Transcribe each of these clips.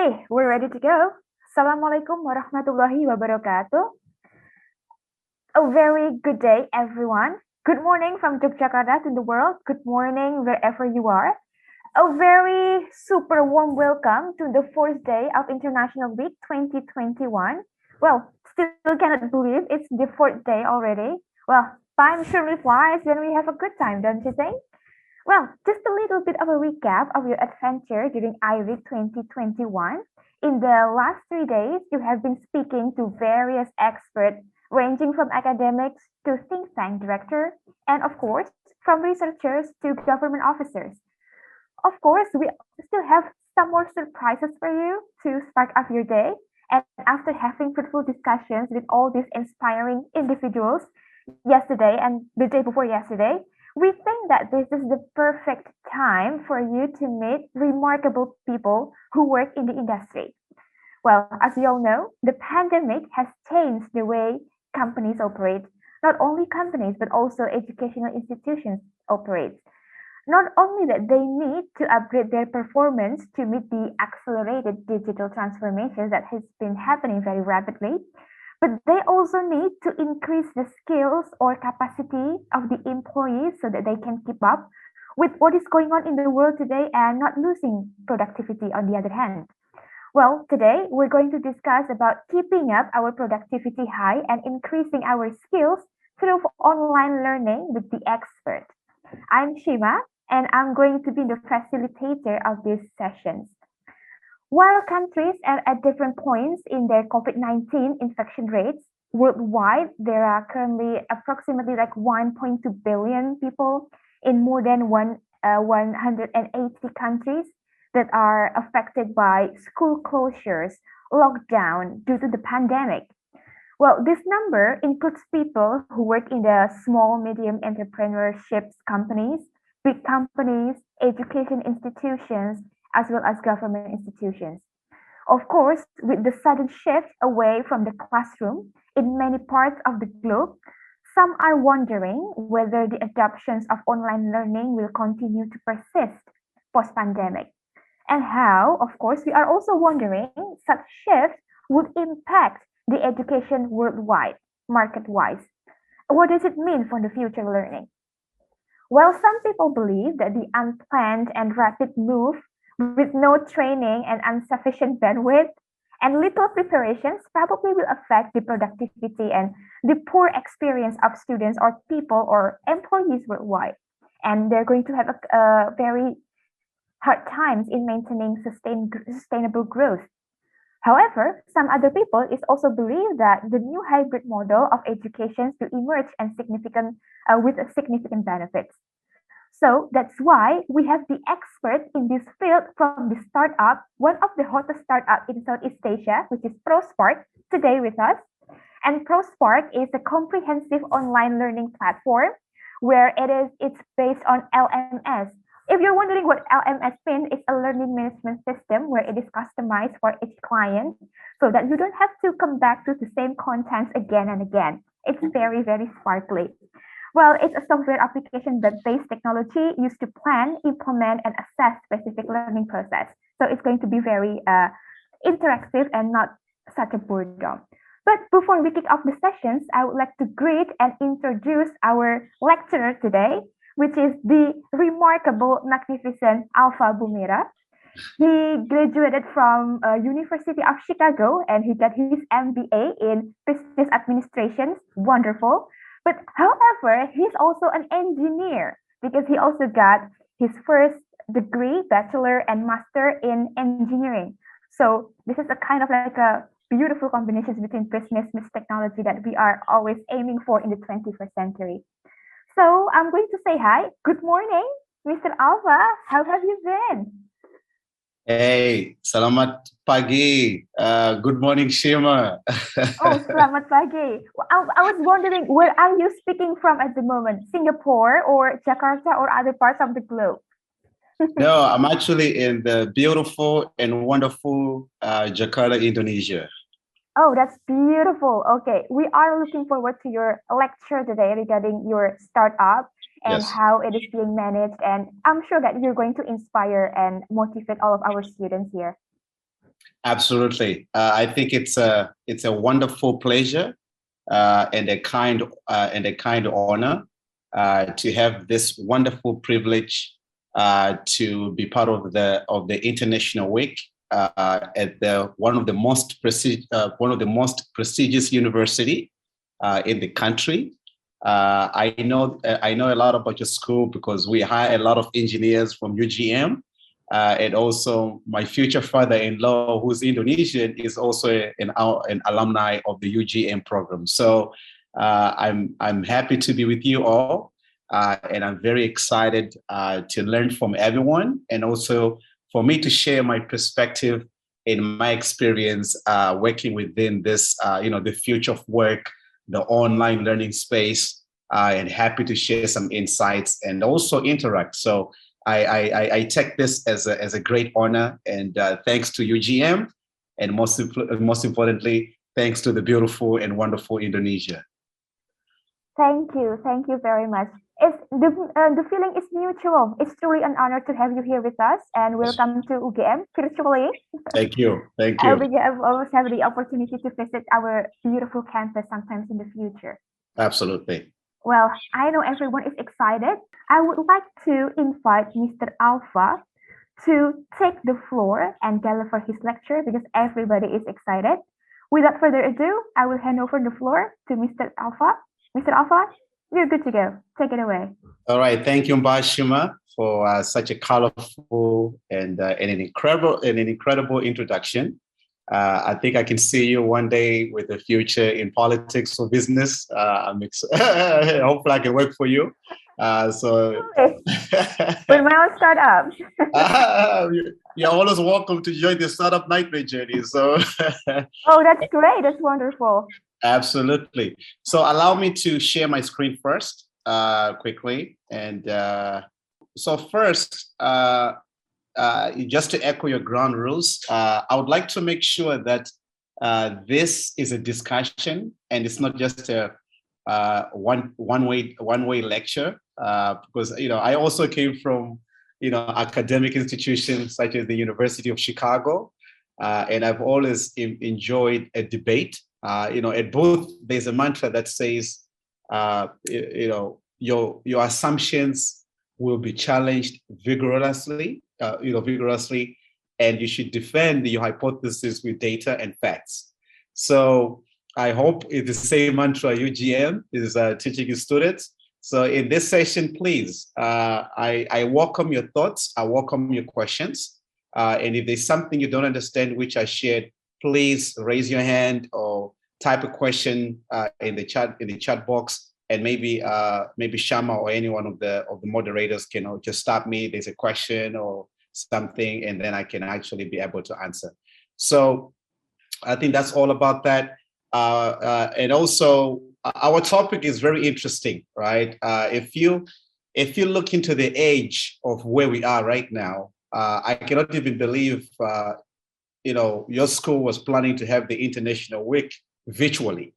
Okay, we're ready to go. Assalamualaikum warahmatullahi wabarakatuh. A very good day, everyone. Good morning from Yogyakarta to the world. Good morning, wherever you are. A very super warm welcome to the fourth day of International Week 2021. Well, still cannot believe it's the fourth day already. Well, time surely flies when we have a good time, don't you think? Well, just a little bit of a recap of your adventure during IWEEK 2021. In the last 3 days, you have been speaking to various experts, ranging from academics to think tank director, and of course, from researchers to government officers. Of course, we still have some more surprises for you to spark up your day. And after having fruitful discussions with all these inspiring individuals yesterday and the day before yesterday, we think that this is the perfect time for you to meet remarkable people who work in the industry. Well, as you all know, the pandemic has changed the way companies operate. Not only companies, but also educational institutions operate. Not only that they need to upgrade their performance to meet the accelerated digital transformation that has been happening very rapidly, but they also need to increase the skills or capacity of the employees so that they can keep up with what is going on in the world today and not losing productivity on the other hand. Well, today we're going to discuss about keeping up our productivity high and increasing our skills through online learning with the expert. I'm Shima, and I'm going to be the facilitator of these sessions. While countries are at different points in their COVID-19 infection rates, worldwide there are currently approximately like 1.2 billion people in more than 180 countries that are affected by school closures, lockdown due to the pandemic. Well, this number includes people who work in the small, medium entrepreneurships companies, big companies, education institutions, as well as government institutions. Of course, with the sudden shift away from the classroom in many parts of the globe, some are wondering whether the adoptions of online learning will continue to persist post-pandemic. And how, of course, we are also wondering such shift would impact the education worldwide, market-wise. What does it mean for the future learning? Well, some people believe that the unplanned and rapid move with no training and insufficient bandwidth and little preparations probably will affect the productivity and the poor experience of students or people or employees worldwide. And they're going to have a very hard times in maintaining sustainable growth. However, some other people is also believe that the new hybrid model of education to emerge and with significant benefits. So that's why we have the expert in this field from the startup, one of the hottest startup in Southeast Asia, which is ProSpark, today with us. And ProSpark is a comprehensive online learning platform where it's based on LMS. If you're wondering what LMS means, it's a learning management system where it is customized for each client so that you don't have to come back to the same contents again and again. It's very, very sparkly. Well, it's a software application that based technology used to plan, implement, and assess specific learning process. So it's going to be very interactive and not such a boredom. But before we kick off the sessions, I would like to greet and introduce our lecturer today, which is the remarkable, magnificent Alfa Bumhira. He graduated from University of Chicago and he got his MBA in Business Administration. Wonderful. But however, he's also an engineer because he also got his first degree, bachelor and master in engineering. So this is a kind of like a beautiful combination between business and technology that we are always aiming for in the 21st century. So I'm going to say hi. Good morning, Mr. Alfa. How have you been? Hey, selamat pagi. Good morning, Shima. Oh, selamat pagi. I was wondering, where are you speaking from at the moment? Singapore or Jakarta or other parts of the globe? No, I'm actually in the beautiful and wonderful Jakarta, Indonesia. Oh, that's beautiful. Okay, we are looking forward to your lecture today regarding your startup and how it is being managed. And I'm sure that you're going to inspire and motivate all of our students here. Absolutely. I think it's a wonderful pleasure and a kind honor to have this wonderful privilege to be part of the International Week at the one of the most prestigious university in the country. I know a lot about your school because we hire a lot of engineers from UGM. And also, my future father-in-law, who's Indonesian, is also an alumni of the UGM program. So I'm happy to be with you all, and I'm very excited to learn from everyone, and also for me to share my perspective in my experience working within this, the future of work, the online learning space, and happy to share some insights and also interact. So I take this as a great honor, and thanks to UGM, and most importantly, thanks to the beautiful and wonderful Indonesia. Thank you very much. The feeling is mutual. It's truly an honor to have you here with us, and welcome to UGM virtually. Thank you. We always have the opportunity to visit our beautiful campus sometimes in the future. Absolutely. Well, I know everyone is excited. I would like to invite Mr. Alfa to take the floor and deliver his lecture because everybody is excited. Without further ado, I will hand over the floor to Mr. Alfa. Mr. Alfa, you're good to go. Take it away. All right. Thank you, Shima, for such a colorful and an incredible introduction. I think I can see you one day with a future in politics or business. Hopefully I can work for you. With my own startup. You're always welcome to join the Startup Nightmare journey. So oh, that's great. That's wonderful. Absolutely. So allow me to share my screen first quickly. And so first, just to echo your ground rules, I would like to make sure that this is a discussion and it's not just a one-way lecture, because I also came from academic institutions such as the University of Chicago, and I've always enjoyed a debate. At both there's a mantra that says, your assumptions will be challenged vigorously, and you should defend your hypothesis with data and facts. So I hope it's the same mantra UGM is teaching its students. So in this session, please, I welcome your thoughts, I welcome your questions, and if there's something you don't understand which I shared, please raise your hand or type a question in the chat box. And maybe Shama or any one of the moderators can just stop me. There's a question or something, and then I can actually be able to answer. So I think that's all about that. And also, our topic is very interesting, right? If you look into the age of where we are right now, I cannot even believe your school was planning to have the International Week virtually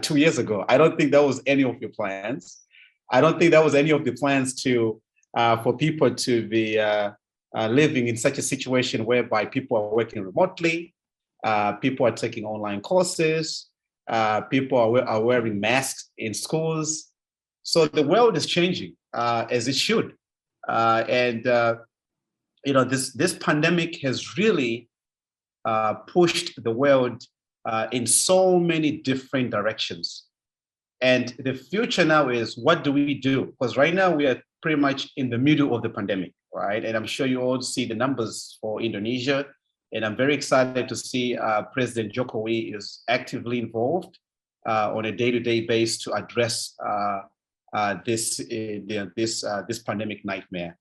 2 years ago. I don't think that was any of your plans. I don't think that was any of the plans for people to be living in such a situation whereby people are working remotely, people are taking online courses, people are wearing masks in schools. So the world is changing as it should. This pandemic has really pushed the world in so many different directions. And the future now is, what do we do? Because right now we are pretty much in the middle of the pandemic, right? And I'm sure you all see the numbers for Indonesia. And I'm very excited to see President Jokowi is actively involved on a day-to-day basis to address this pandemic nightmare.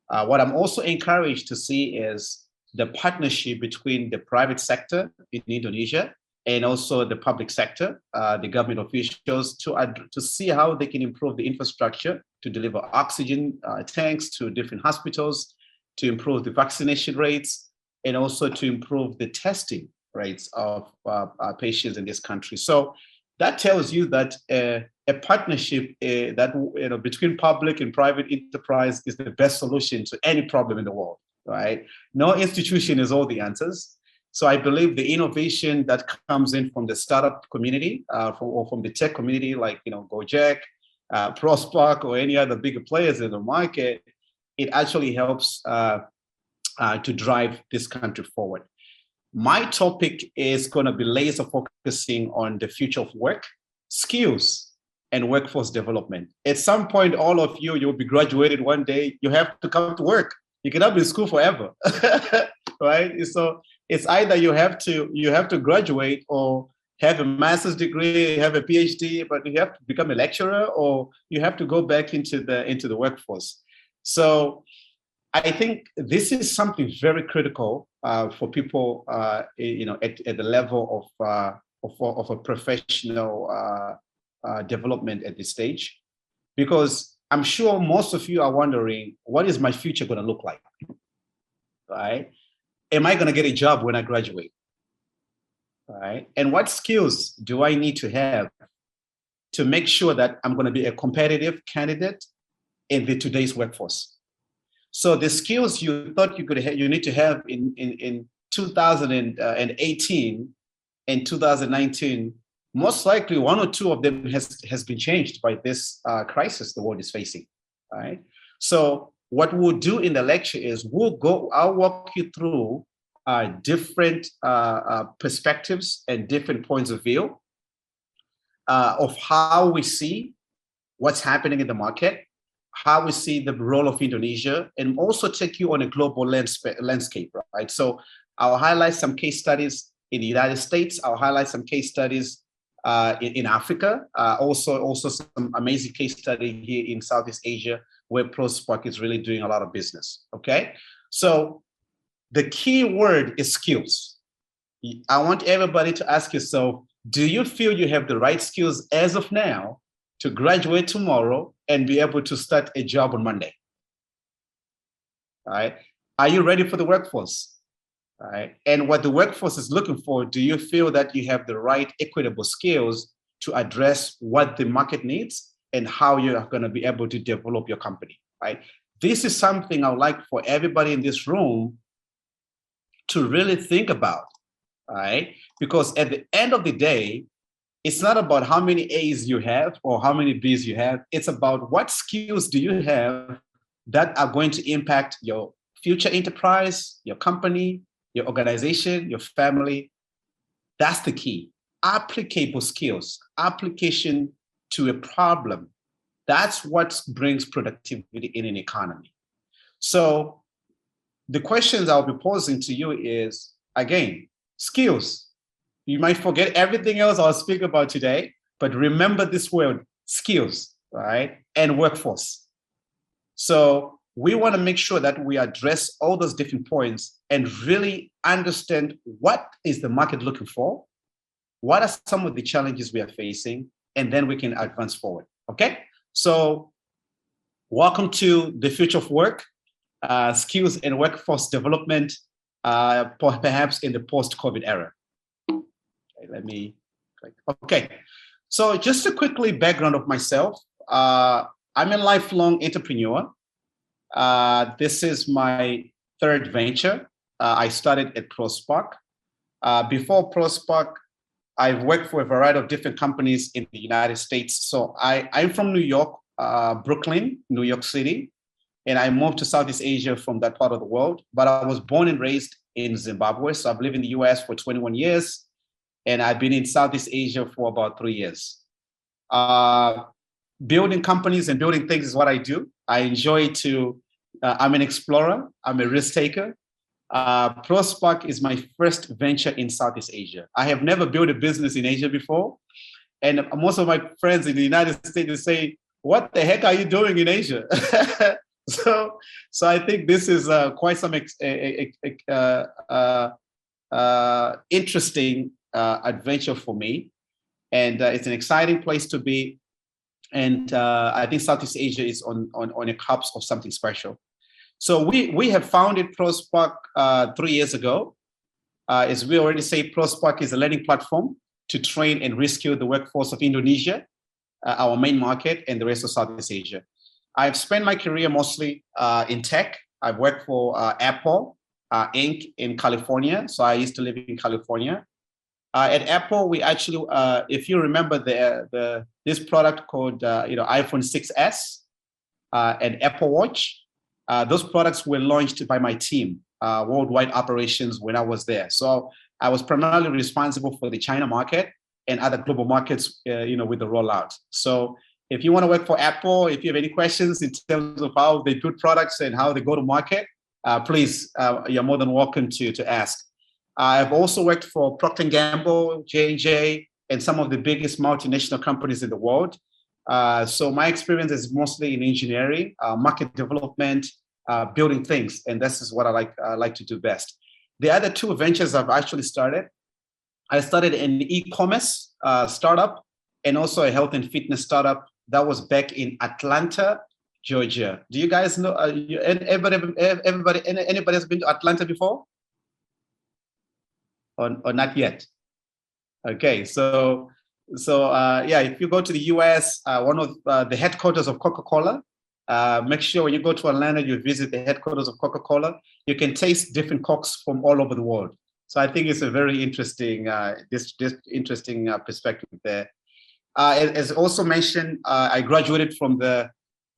What I'm also encouraged to see is the partnership between the private sector in Indonesia and also the public sector, the government officials, to see how they can improve the infrastructure to deliver oxygen tanks to different hospitals, to improve the vaccination rates, and also to improve the testing rates of patients in this country. So that tells you that a partnership between public and private enterprise is the best solution to any problem in the world, right? No institution is all the answers. So I believe the innovation that comes in from the startup community, from the tech community, like Gojek, ProSpark, or any other bigger players in the market, it actually helps to drive this country forward. My topic is going to be laser focusing on the future of work, skills, and workforce development. At some point, all of you'll be graduated one day. You have to come to work. You cannot be in school forever, right? So it's either you have to graduate or have a master's degree, have a PhD, but you have to become a lecturer, or you have to go back into the workforce. So I think this is something very critical for people, at the level of a professional development at this stage, because I'm sure most of you are wondering, what is my future going to look like? Right? Am I going to get a job when I graduate? Right? And what skills do I need to have to make sure that I'm going to be a competitive candidate in today's workforce? So the skills you thought you need to have in 2018 and 2019, most likely one or two of them has been changed by this crisis the world is facing. Right? So what we'll do in the lecture is I'll walk you through different perspectives and different points of view of how we see what's happening in the market, how we see the role of Indonesia, and also take you on a global landscape, right? So I'll highlight some case studies in the United States. I'll highlight some case studies in Africa, also some amazing case study here in Southeast Asia, where ProSpark is really doing a lot of business, okay? So the key word is skills. I want everybody to ask yourself, do you feel you have the right skills as of now to graduate tomorrow and be able to start a job on Monday? All right? Are you ready for the workforce? All right? And what the workforce is looking for, do you feel that you have the right equitable skills to address what the market needs and how you're going to be able to develop your company, right? This is something I would like for everybody in this room to really think about, right? Because at the end of the day, it's not about how many A's you have or how many B's you have. It's about what skills do you have that are going to impact your future enterprise, your company, your organization, your family. That's the key. Applicable skills, application to a problem. That's what brings productivity in an economy. So the questions I'll be posing to you is, again, skills. You might forget everything else I'll speak about today, but remember this word, skills, right? And workforce. So we want to make sure that we address all those different points and really understand what is the market looking for, what are some of the challenges we are facing, and then we can advance forward, okay? So welcome to the future of work, skills and workforce development, perhaps in the post-COVID era. Okay, so just a quickly background of myself. I'm a lifelong entrepreneur. This is my third venture. I started at ProSpark. Before ProSpark, I've worked for a variety of different companies in the United States. So I'm from New York, Brooklyn, New York City, and I moved to Southeast Asia from that part of the world. But I was born and raised in Zimbabwe. So I've lived in the US for 21 years. And I've been in Southeast Asia for about 3 years. Building companies and building things is what I do. I enjoy I'm an explorer. I'm a risk taker. ProSpark is my first venture in Southeast Asia. I have never built a business in Asia before. And most of my friends in the United States say, what the heck are you doing in Asia? So I think this is quite some interesting adventure for me, and it's an exciting place to be. And I think Southeast Asia is on a cusp of something special. So we have founded ProSpark 3 years ago. As we already say, ProSpark is a learning platform to train and reskill the workforce of Indonesia, our main market, and the rest of Southeast Asia. I've spent my career mostly in tech. I've worked for Apple. Inc. in California. So I used to live in California. At Apple, we actually, if you remember this product called iPhone 6s and Apple Watch, those products were launched by my team, worldwide operations, when I was there. So I was primarily responsible for the China market and other global markets, with the rollout. So if you want to work for Apple, if you have any questions in terms of how they build products and how they go to market, please, you're more than welcome to ask. I've also worked for Procter & Gamble, J&J, and some of the biggest multinational companies in the world. So my experience is mostly in engineering, market development, building things, and this is what I like to do best. The other two ventures I've actually started, I started an e-commerce startup and also a health and fitness startup that was back in Atlanta, Georgia. Do you guys know? Anybody has been to Atlanta before? Or not yet? Okay, so yeah, if you go to the US, one of the headquarters of Coca-Cola, make sure when you go to Atlanta, you visit the headquarters of Coca-Cola. You can taste different Cokes from all over the world. So I think it's a very interesting, interesting perspective there. As also mentioned, I graduated from the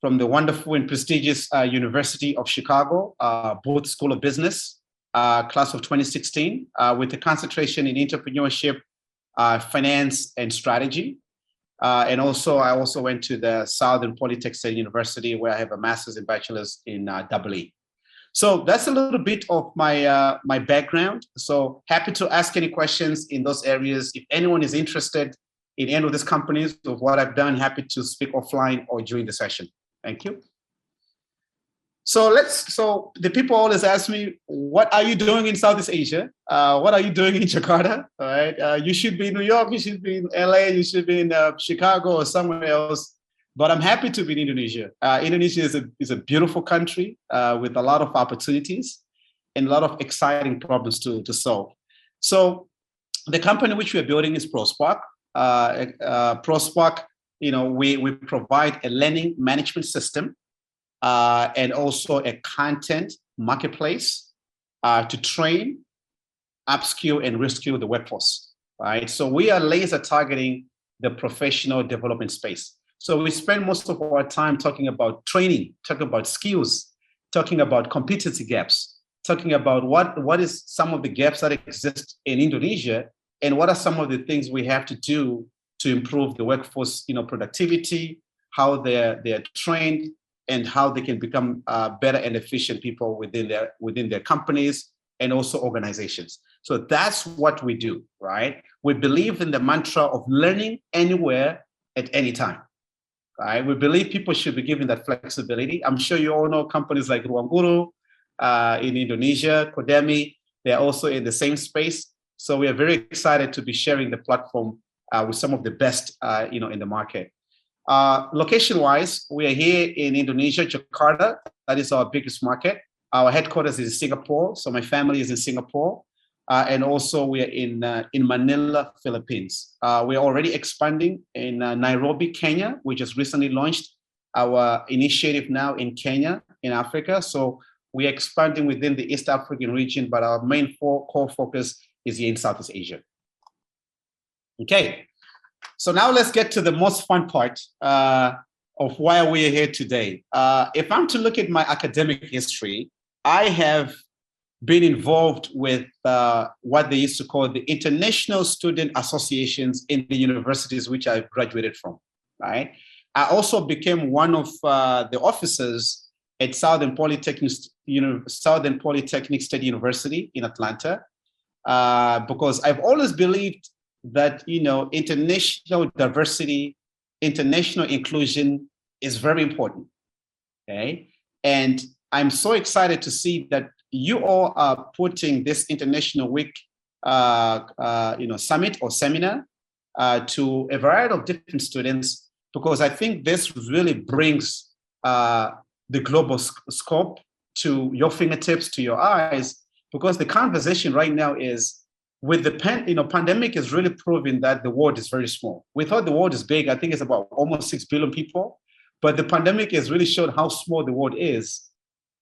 wonderful and prestigious University of Chicago, Booth School of Business, class of 2016, with a concentration in entrepreneurship, finance, and strategy. And also, I also went to the Southern Polytechnic State University, where I have a master's and bachelor's in EE. So that's a little bit of my my background. So happy to ask any questions in those areas. If anyone is interested in any of these companies of what I've done, happy to speak offline or during the session. Thank you. So the people always ask me, what are you doing in Southeast Asia? What are you doing in Jakarta? All right, you should be in New York, you should be in LA, you should be in Chicago or somewhere else. But I'm happy to be in Indonesia. Indonesia is a beautiful country with a lot of opportunities and a lot of exciting problems to solve. So the company which we're building is ProSpark. ProSpark, we provide a learning management system and also a content marketplace to train, upskill, and reskill the workforce, right? So we are laser targeting the professional development space. So we spend most of our time talking about training, talking about skills, talking about competency gaps, talking about what is some of the gaps that exist in Indonesia, and what are some of the things we have to do to improve the workforce, productivity, how they're trained, and how they can become better and efficient people within their companies and also organizations. So that's what we do, right? We believe in the mantra of learning anywhere at any time, right? We believe people should be given that flexibility. I'm sure you all know companies like Ruang Guru in Indonesia, Kodemi, they're also in the same space. So we are very excited to be sharing the platform with some of the best, in the market. Location-wise, we are here in Indonesia, Jakarta. That is our biggest market. Our headquarters is in Singapore, so my family is in Singapore. And also we are in Manila, Philippines. We are already expanding in Nairobi, Kenya. We just recently launched our initiative now in Kenya, in Africa. So we are expanding within the East African region, but our main core focus is here in Southeast Asia. Okay. So now let's get to the most fun part of why we are here today. If I'm to look at my academic history, I have been involved with what they used to call the International Student Associations in the universities which I graduated from, right? I also became one of the officers at Southern Polytechnic State University in Atlanta, because I've always believed that international diversity, international inclusion is very important. Okay, and I'm so excited to see that you all are putting this International Week, summit or seminar to a variety of different students, because I think this really brings the global scope to your fingertips, to your eyes, because the conversation right now is, with the pandemic is really proving that the world is very small. We thought the world is big. I think it's about almost 6 billion people, but the pandemic has really showed how small the world is.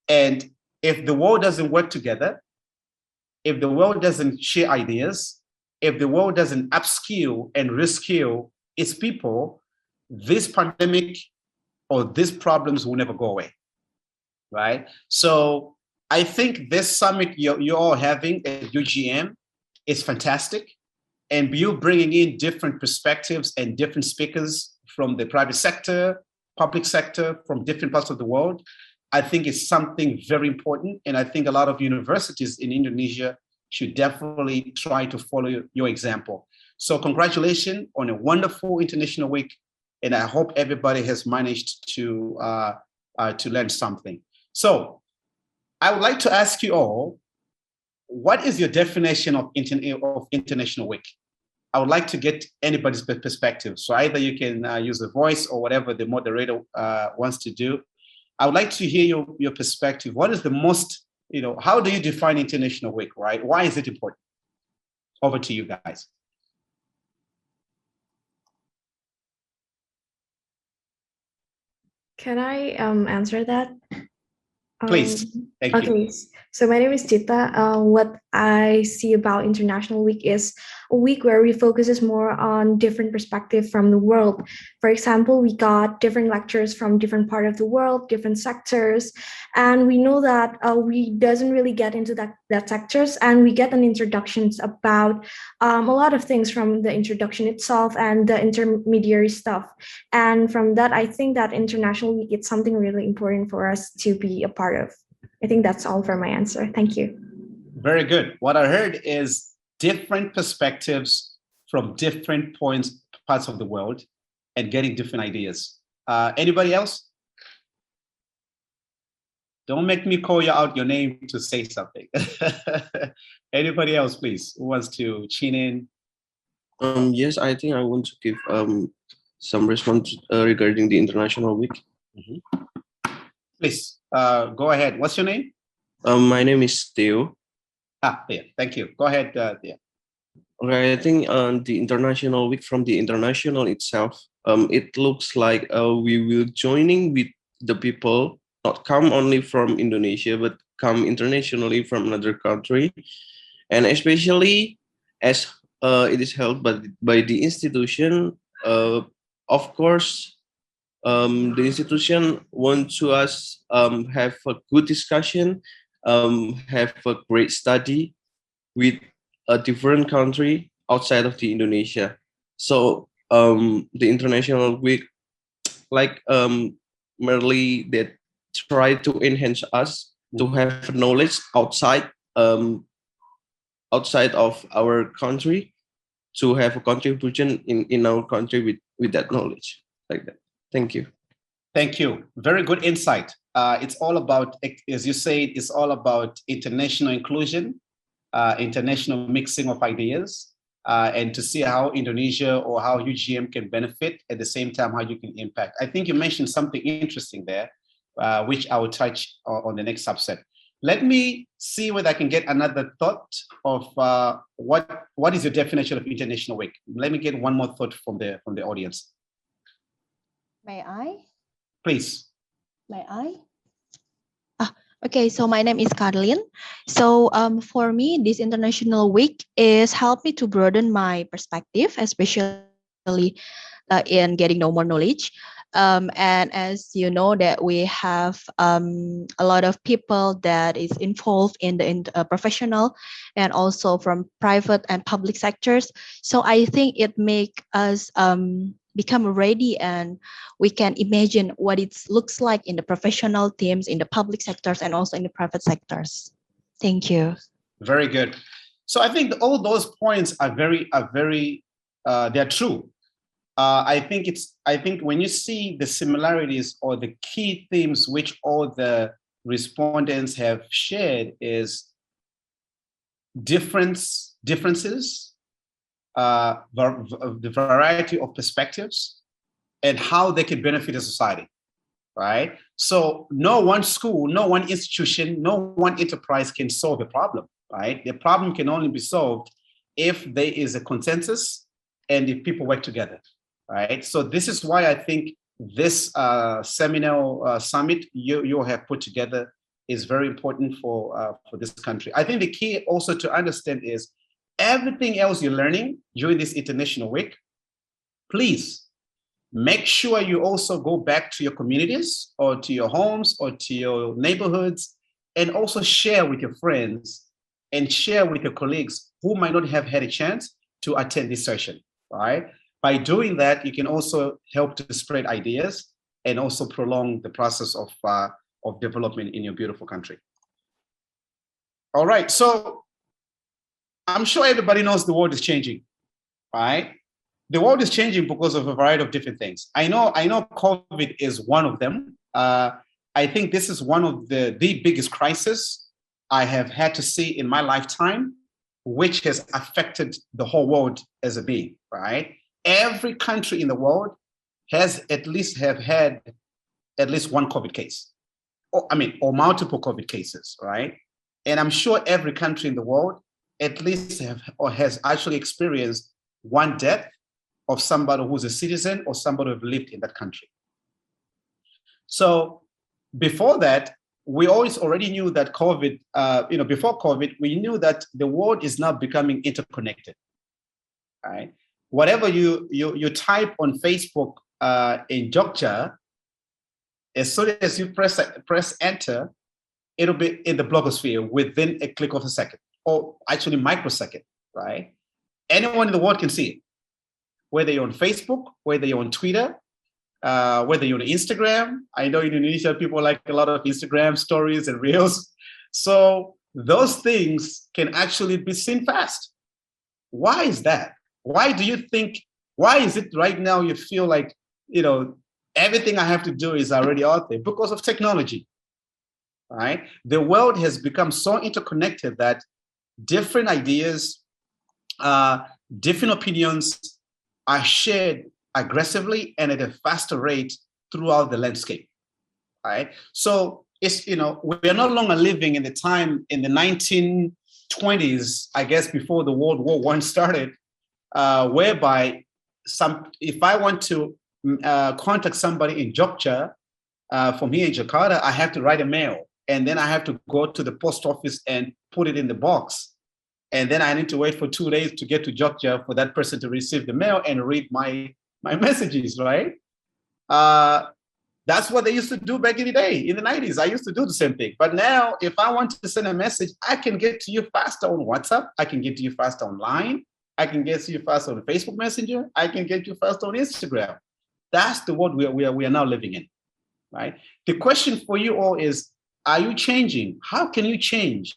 And if the world doesn't work together, if the world doesn't share ideas, if the world doesn't upskill and reskill its people, this pandemic or these problems will never go away, right? So I think this summit you're all having at UGM is fantastic. And you bringing in different perspectives and different speakers from the private sector, public sector, from different parts of the world, I think is something very important. And I think a lot of universities in Indonesia should definitely try to follow your example. So congratulations on a wonderful International Week. And I hope everybody has managed to learn something. So I would like to ask you all, what is your definition of International Week? I would like to get anybody's perspective. So either you can use a voice or whatever the moderator wants to do. I would like to hear your perspective. What is the most, how do you define International Week, right? Why is it important? Over to you guys. Can I answer that? Please. Thank you. Okay, so my name is Tita. What I see about International Week is a week where we focuses more on different perspective from the world. For example, we got different lectures from different part of the world, different sectors, and we know that we doesn't really get into that sectors, and we get an introductions about a lot of things from the introduction itself and the intermediary stuff. And from that, I think that International Week is something really important for us to be a part of. I think that's all for my answer. Thank you. Very good. What I heard is different perspectives from different parts of the world and getting different ideas. Anybody else? Don't make me call you out your name to say something. Anybody else, please, who wants to tune in? Yes, I think I want to give some response regarding the International Week. Mm-hmm. Please, go ahead. What's your name? My name is Dewi. Yeah, thank you. Go ahead, yeah. Okay, I think the International Week from the international itself, it looks like we will joining with the people, not come only from Indonesia, but come internationally from another country. And especially as it is held by the institution, of course, the institution wants to us have a good discussion, have a great study with a different country outside of the Indonesia. So the International Week, like merely that try to enhance us to have knowledge outside of our country, to have a contribution in our country with that knowledge, like that. Thank you. Thank you. Very good insight. It's all about, as you said, it's all about international inclusion, international mixing of ideas, and to see how Indonesia or how UGM can benefit, at the same time how you can impact. I think you mentioned something interesting there, which I will touch on the next subset. Let me see whether I can get another thought of what is your definition of International Week. Let me get one more thought from the audience. May I? Please. May I? Okay, so my name is Carlin. So for me, this International Week is help me to broaden my perspective, especially in getting no more knowledge. And as you know that we have a lot of people that is involved in the professional and also from private and public sectors. So I think it make us become ready, and we can imagine what it looks like in the professional teams, in the public sectors, and also in the private sectors. Thank you. Very good. So I think all those points are very they're true. I think when you see the similarities or the key themes which all the respondents have shared is differences, the variety of perspectives, and how they can benefit a society, right? So no one school, no one institution, no one enterprise can solve a problem, right? The problem can only be solved if there is a consensus and if people work together, right? So this is why I think this seminal summit you have put together is very important for this country. I think the key also to understand is everything else you're learning during this International Week, please make sure you also go back to your communities or to your homes or to your neighborhoods and also share with your friends and share with your colleagues who might not have had a chance to attend this session, right? By doing that, you can also help to spread ideas and also prolong the process of development in your beautiful country. All right, so I'm sure everybody knows the world is changing, right? The world is changing because of a variety of different things. I know COVID is one of them. I think this is one of the biggest crises I have had to see in my lifetime, which has affected the whole world as a being, right? Every country in the world has had at least one COVID case, or multiple COVID cases, right? And I'm sure every country in the world at least has actually experienced one death of somebody who's a citizen or somebody who lived in that country. So before that, we already knew that COVID, before COVID, we knew that the world is now becoming interconnected, right? Whatever you type on Facebook in Jogja, as soon as you press enter, it'll be in the blogosphere within a click of a second, or actually microsecond, right? Anyone in the world can see it, whether you're on Facebook, whether you're on Twitter, whether you're on Instagram. I know in Indonesia, people like a lot of Instagram stories and reels. So those things can actually be seen fast. Why is that? Why is it right now you feel like, everything I have to do is already out there? Because of technology, right? The world has become so interconnected that different ideas, different opinions are shared aggressively and at a faster rate throughout the landscape, right? So it's, we are no longer living in the time in the 1920s, I guess, before the World War I started, whereby if I want to contact somebody in Jogja from here in Jakarta, I have to write a mail, and then I have to go to the post office and put it in the box. And then I need to wait for 2 days to get to Jogja for that person to receive the mail and read my messages, right? That's what they used to do back in the day, in the 90s. I used to do the same thing. But now, if I want to send a message, I can get to you faster on WhatsApp. I can get to you faster online. I can get to you faster on Facebook Messenger. I can get you faster on Instagram. That's the world we are now living in, right? The question for you all is, are you changing? How can you change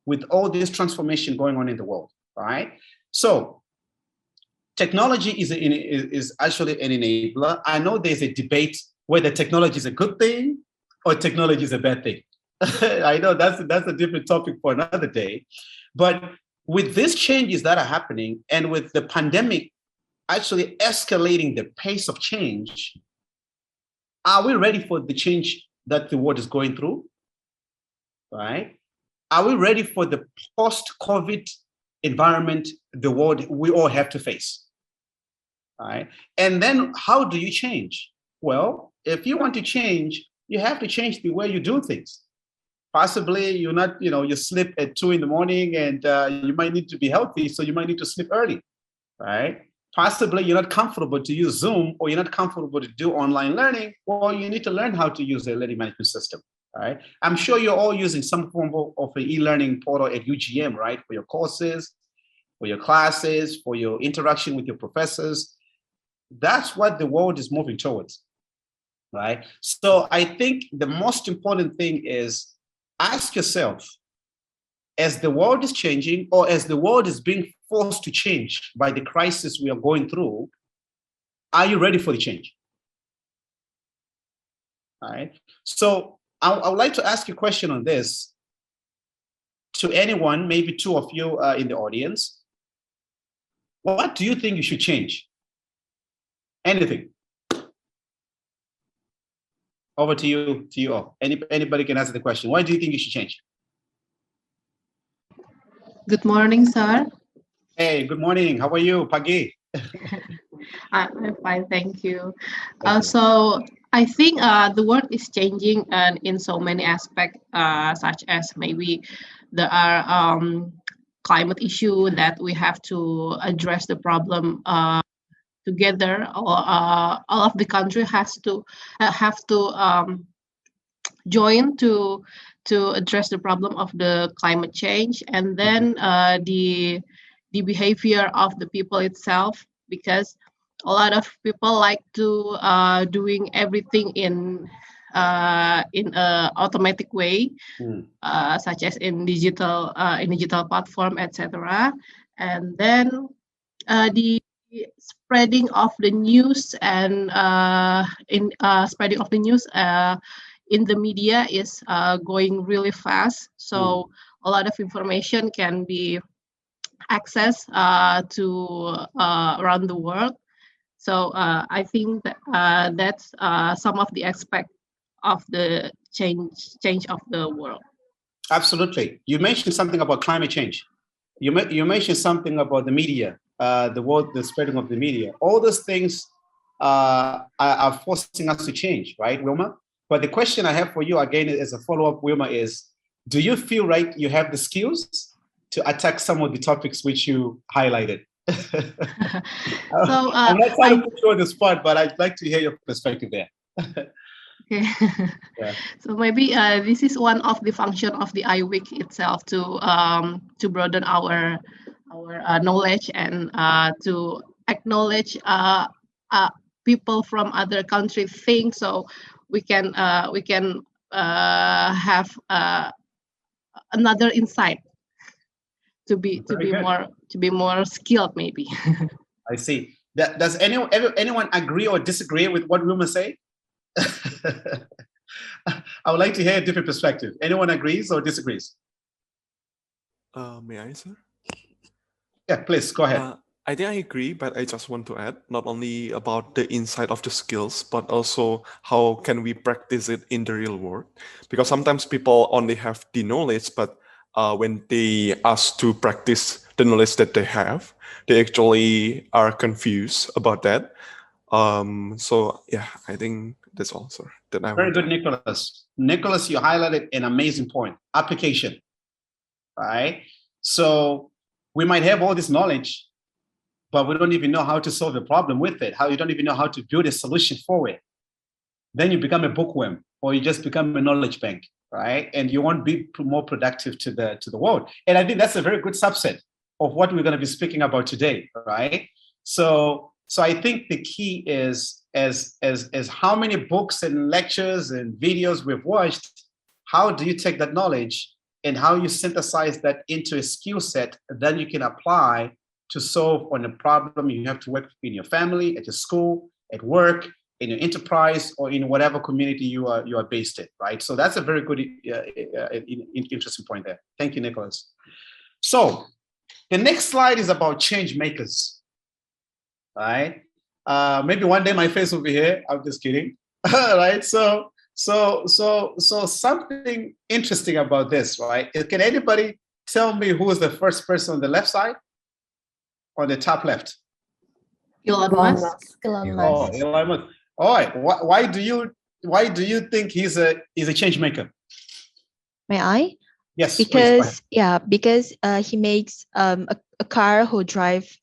with all this transformation going on in the world, right? So technology is actually an enabler. I know there's a debate whether technology is a good thing or technology is a bad thing. I know that's a different topic for another day. But with these changes that are happening, and with the pandemic actually escalating the pace of change, are we ready for the change that the world is going through, right? Are we ready for the post-COVID environment the world we all have to face, right? And then how do you change? Well, if you want to change, you have to change the way you do things. Possibly you're not, you sleep at 2 a.m. and you might need to be healthy, so you might need to sleep early, right? Possibly you're not comfortable to use Zoom, or you're not comfortable to do online learning. Well, you need to learn how to use the learning management system, right? I'm sure you're all using some form of an e-learning portal at UGM, right? For your courses, for your classes, for your interaction with your professors. That's what the world is moving towards, right? So I think the most important thing is, ask yourself, as the world is changing, or as the world is being forced to change by the crisis we are going through, are you ready for the change? All right. So I would like to ask you a question on this to anyone, maybe 2 of you in the audience. What do you think you should change? Anything. Over to you all. Anybody can answer the question. What do you think you should change? Good morning, sir. Hey, good morning. How are you, Pagi? I'm fine, thank you. Thank you. So I think the world is changing and in so many aspects, such as maybe there are climate issue that we have to address the problem together. Or all of the country has to have to join to address the problem of the climate change, and then the behavior of the people itself, because a lot of people like to doing everything in a automatic way, such as in digital platform, etc. And then the spreading of the news and in spreading of the news in the media is going really fast. So a lot of information can be accessed to around the world. So I think that that's some of the aspect of the change of the world. Absolutely. You mentioned something about climate change. You mentioned something about the media, the spreading of the media. All those things are forcing us to change, right, Wilma? But the question I have for you again as a follow-up, Wilma, is: do you feel like you have the skills to attack some of the topics which you highlighted? So I'm not trying to put you on the spot, but I'd like to hear your perspective there. Okay. Yeah. So maybe this is one of the function of the IWEEK itself to broaden our knowledge and to acknowledge people from other countries think, so we can have another insight to be more skilled maybe. I see. Does anyone agree or disagree with what Wilma say? I would like to hear a different perspective. Anyone agrees or disagrees? May I, sir? Yeah, please go ahead. I think I agree, but I just want to add not only about the insight of the skills, but also how can we practice it in the real world? Because sometimes people only have the knowledge, but when they ask to practice the knowledge that they have, they actually are confused about that. So yeah, I think that's all, sir. Very good, Nicholas. Nicholas, you highlighted an amazing point: application. Right? So we might have all this knowledge, but we don't even know how to solve the problem with it. You don't even know how to build a solution for it. Then you become a bookworm, or you just become a knowledge bank, right? And you won't be more productive to the world. And I think that's a very good subset of what we're going to be speaking about today, right? So I think the key is as how many books and lectures and videos we've watched, how do you take that knowledge and how you synthesize that into a skill set that you can apply to solve on a problem you have to work in your family, at your school, at work, in your enterprise, or in whatever community you are based in, right? So that's a very good, interesting point there. Thank you, Nicholas. So the next slide is about change makers, right? Maybe one day my face will be here. I'm just kidding, right? So something interesting about this, right? Can anybody tell me who is the first person on the left side? On the top left? Elon Musk. Elon Musk. Oh, Elon Musk. All right. Why do you think he's a change maker? May I? Yes. Because he makes a car who drive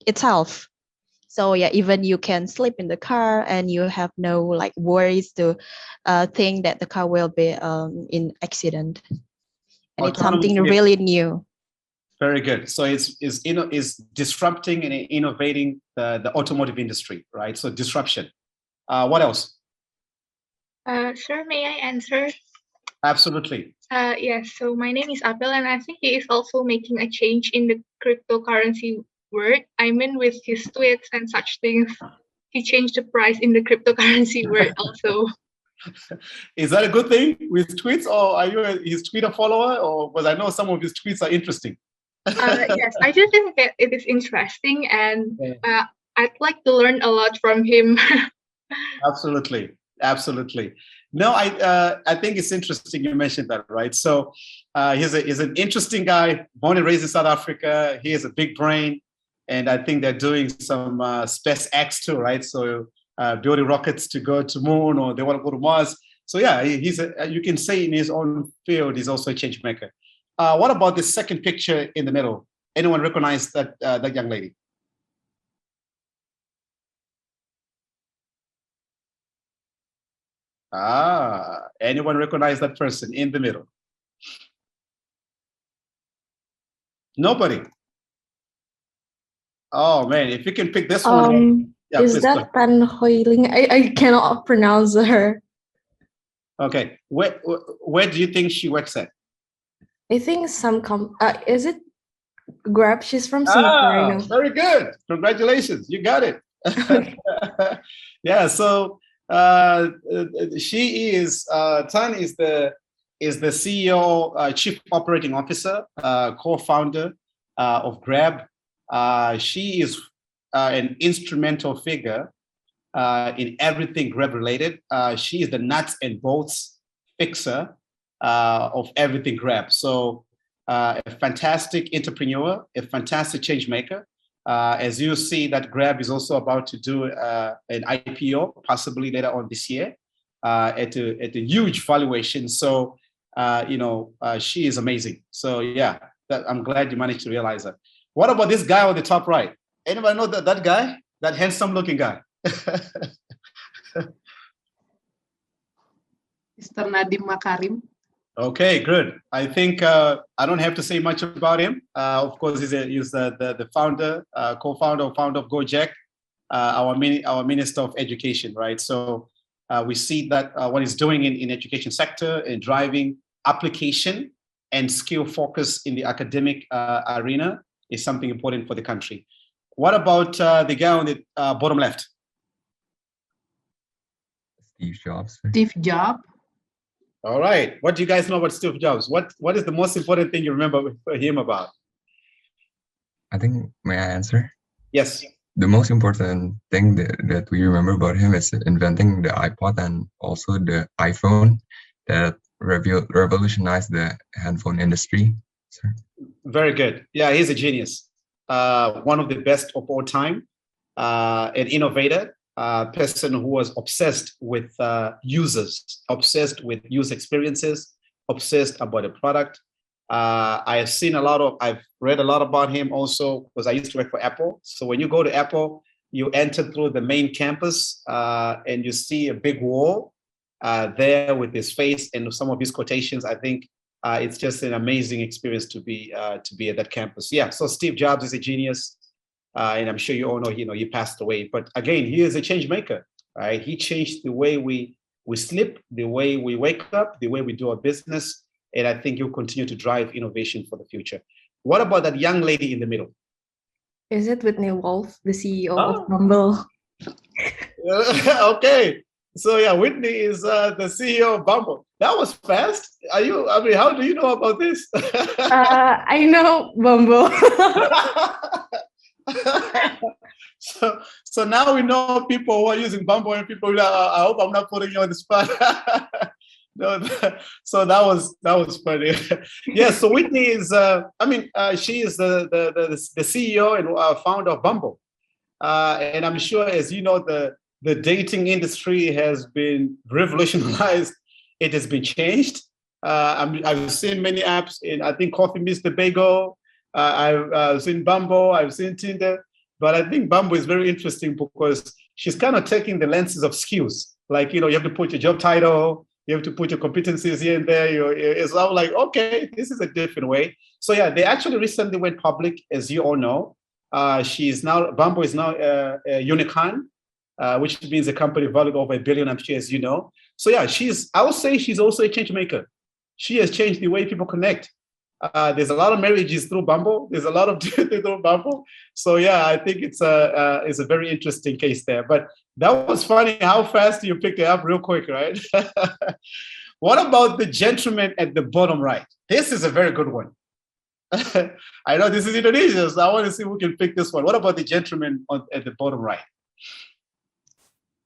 itself. So yeah, even you can sleep in the car and you have no like worries to think that the car will be in accident. And it's something really new. Very good. So it's disrupting and innovating the automotive industry, right? So disruption. What else? Sir, may I answer? Absolutely. Yes. So my name is Abel, and I think he is also making a change in the cryptocurrency world. I mean, with his tweets and such things, he changed the price in the cryptocurrency world also. Is that a good thing with tweets, or are you his Twitter follower? Or because I know some of his tweets are interesting. Yes, I just think that it is interesting, and I'd like to learn a lot from him. Absolutely. No, I think it's interesting you mentioned that, right? So he's an interesting guy, born and raised in South Africa. He has a big brain, and I think they're doing some SpaceX too, right? So building rockets to go to moon, or they want to go to Mars. So yeah, you can say in his own field, he's also a change maker. What about the second picture in the middle? Anyone recognize that young lady? Anyone recognize that person in the middle? Nobody. Oh man, if you can pick this one. Yeah, is that Tan Hoiling? I cannot pronounce her. Okay, where do you think she works at? I think is it Grab? She's from Singapore. Very good. Congratulations, you got it. Yeah, so she is Tan is the CEO, Chief Operating Officer, co-founder of Grab. She is an instrumental figure in everything Grab related. She is the nuts and bolts fixer of everything Grab. So a fantastic entrepreneur, a fantastic change maker. As you see, that Grab is also about to do an IPO, possibly later on this year, at a huge valuation. So she is amazing. So yeah, I'm glad you managed to realize that. What about this guy on the top right? Anybody know that guy? That handsome looking guy? Mr. Nadiem Makarim. Okay, good. I think I don't have to say much about him. Of course, he's the founder, co-founder, founder of Gojek, our Minister of Education, right? So we see that what he's doing in education sector and driving application and skill focus in the academic arena is something important for the country. What about the guy on the bottom left? Steve Jobs. Steve Jobs. All right. What do you guys know about Steve Jobs? What is the most important thing you remember him about? I think, may I answer? Yes. The most important thing that we remember about him is inventing the iPod and also the iPhone that revolutionized the handphone industry. Sir. Very good. Yeah, he's a genius. One of the best of all time, an innovator. Person who was obsessed with users, obsessed with user experiences, obsessed about the product. I've read a lot about him also because I used to work for Apple. So when you go to Apple, you enter through the main campus and you see a big wall there with his face and some of his quotations. I think it's just an amazing experience to be at that campus. Yeah, so Steve Jobs is a genius. And I'm sure you all know, he passed away. But again, he is a change maker, right? He changed the way we sleep, the way we wake up, the way we do our business. And I think he'll continue to drive innovation for the future. What about that young lady in the middle? Is it Whitney Wolf, the CEO of Bumble? Okay. So yeah, Whitney is the CEO of Bumble. That was fast. How do you know about this? I know Bumble. So now we know people who are using Bumble and people who are, I hope I'm not putting you on the spot. No, so that was funny. Yeah, so Whitney is she is the CEO and founder of Bumble. And I'm sure, as you know, the dating industry has been revolutionized. It has been changed. I've seen many apps, and I think Coffee Meets the Bagel. I've seen Bumble, I've seen Tinder, but I think Bumble is very interesting because she's kind of taking the lenses of skills. Like, you have to put your job title, you have to put your competencies here and there. It's all like, okay, this is a different way. So yeah, they actually recently went public, as you all know. Bumble is now a unicorn, which means a company valued over $1 billion, I'm sure, as you know. So yeah, I would say she's also a change maker. She has changed the way people connect. There's a lot of marriages through Bumble. There's a lot of through Bumble. So yeah, I think it's a very interesting case there. But that was funny how fast you picked it up real quick, right? What about the gentleman at the bottom right? This is a very good one. I know this is Indonesia, so I want to see who can pick this one. What about the gentleman at the bottom right?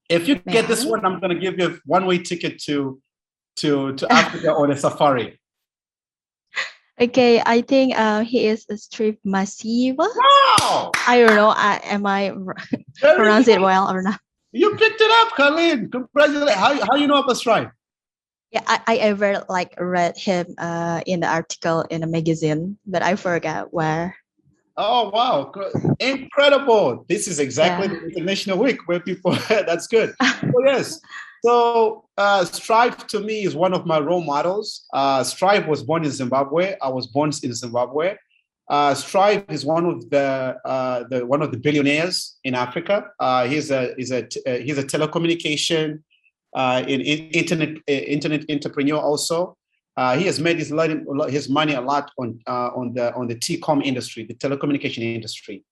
If you get this one, I'm going to give you a one-way ticket to Africa on a safari. Okay, I think he is a strip massive. Wow! I don't know. Am I pronounce it well or not? You picked it up, Colin. Congratulations. How you know about Strive? Yeah, I ever like read him in the article in a magazine, but I forgot where. Oh, wow. Incredible. This is exactly Yeah. the International Week where people, that's good. Oh, yes. So Strive to me is one of my role models. Strive was born in Zimbabwe. I was born in Zimbabwe. Strive is one of the billionaires in Africa. He's a telecommunication internet entrepreneur also. He has made his money a lot on the telecom industry, the telecommunication industry.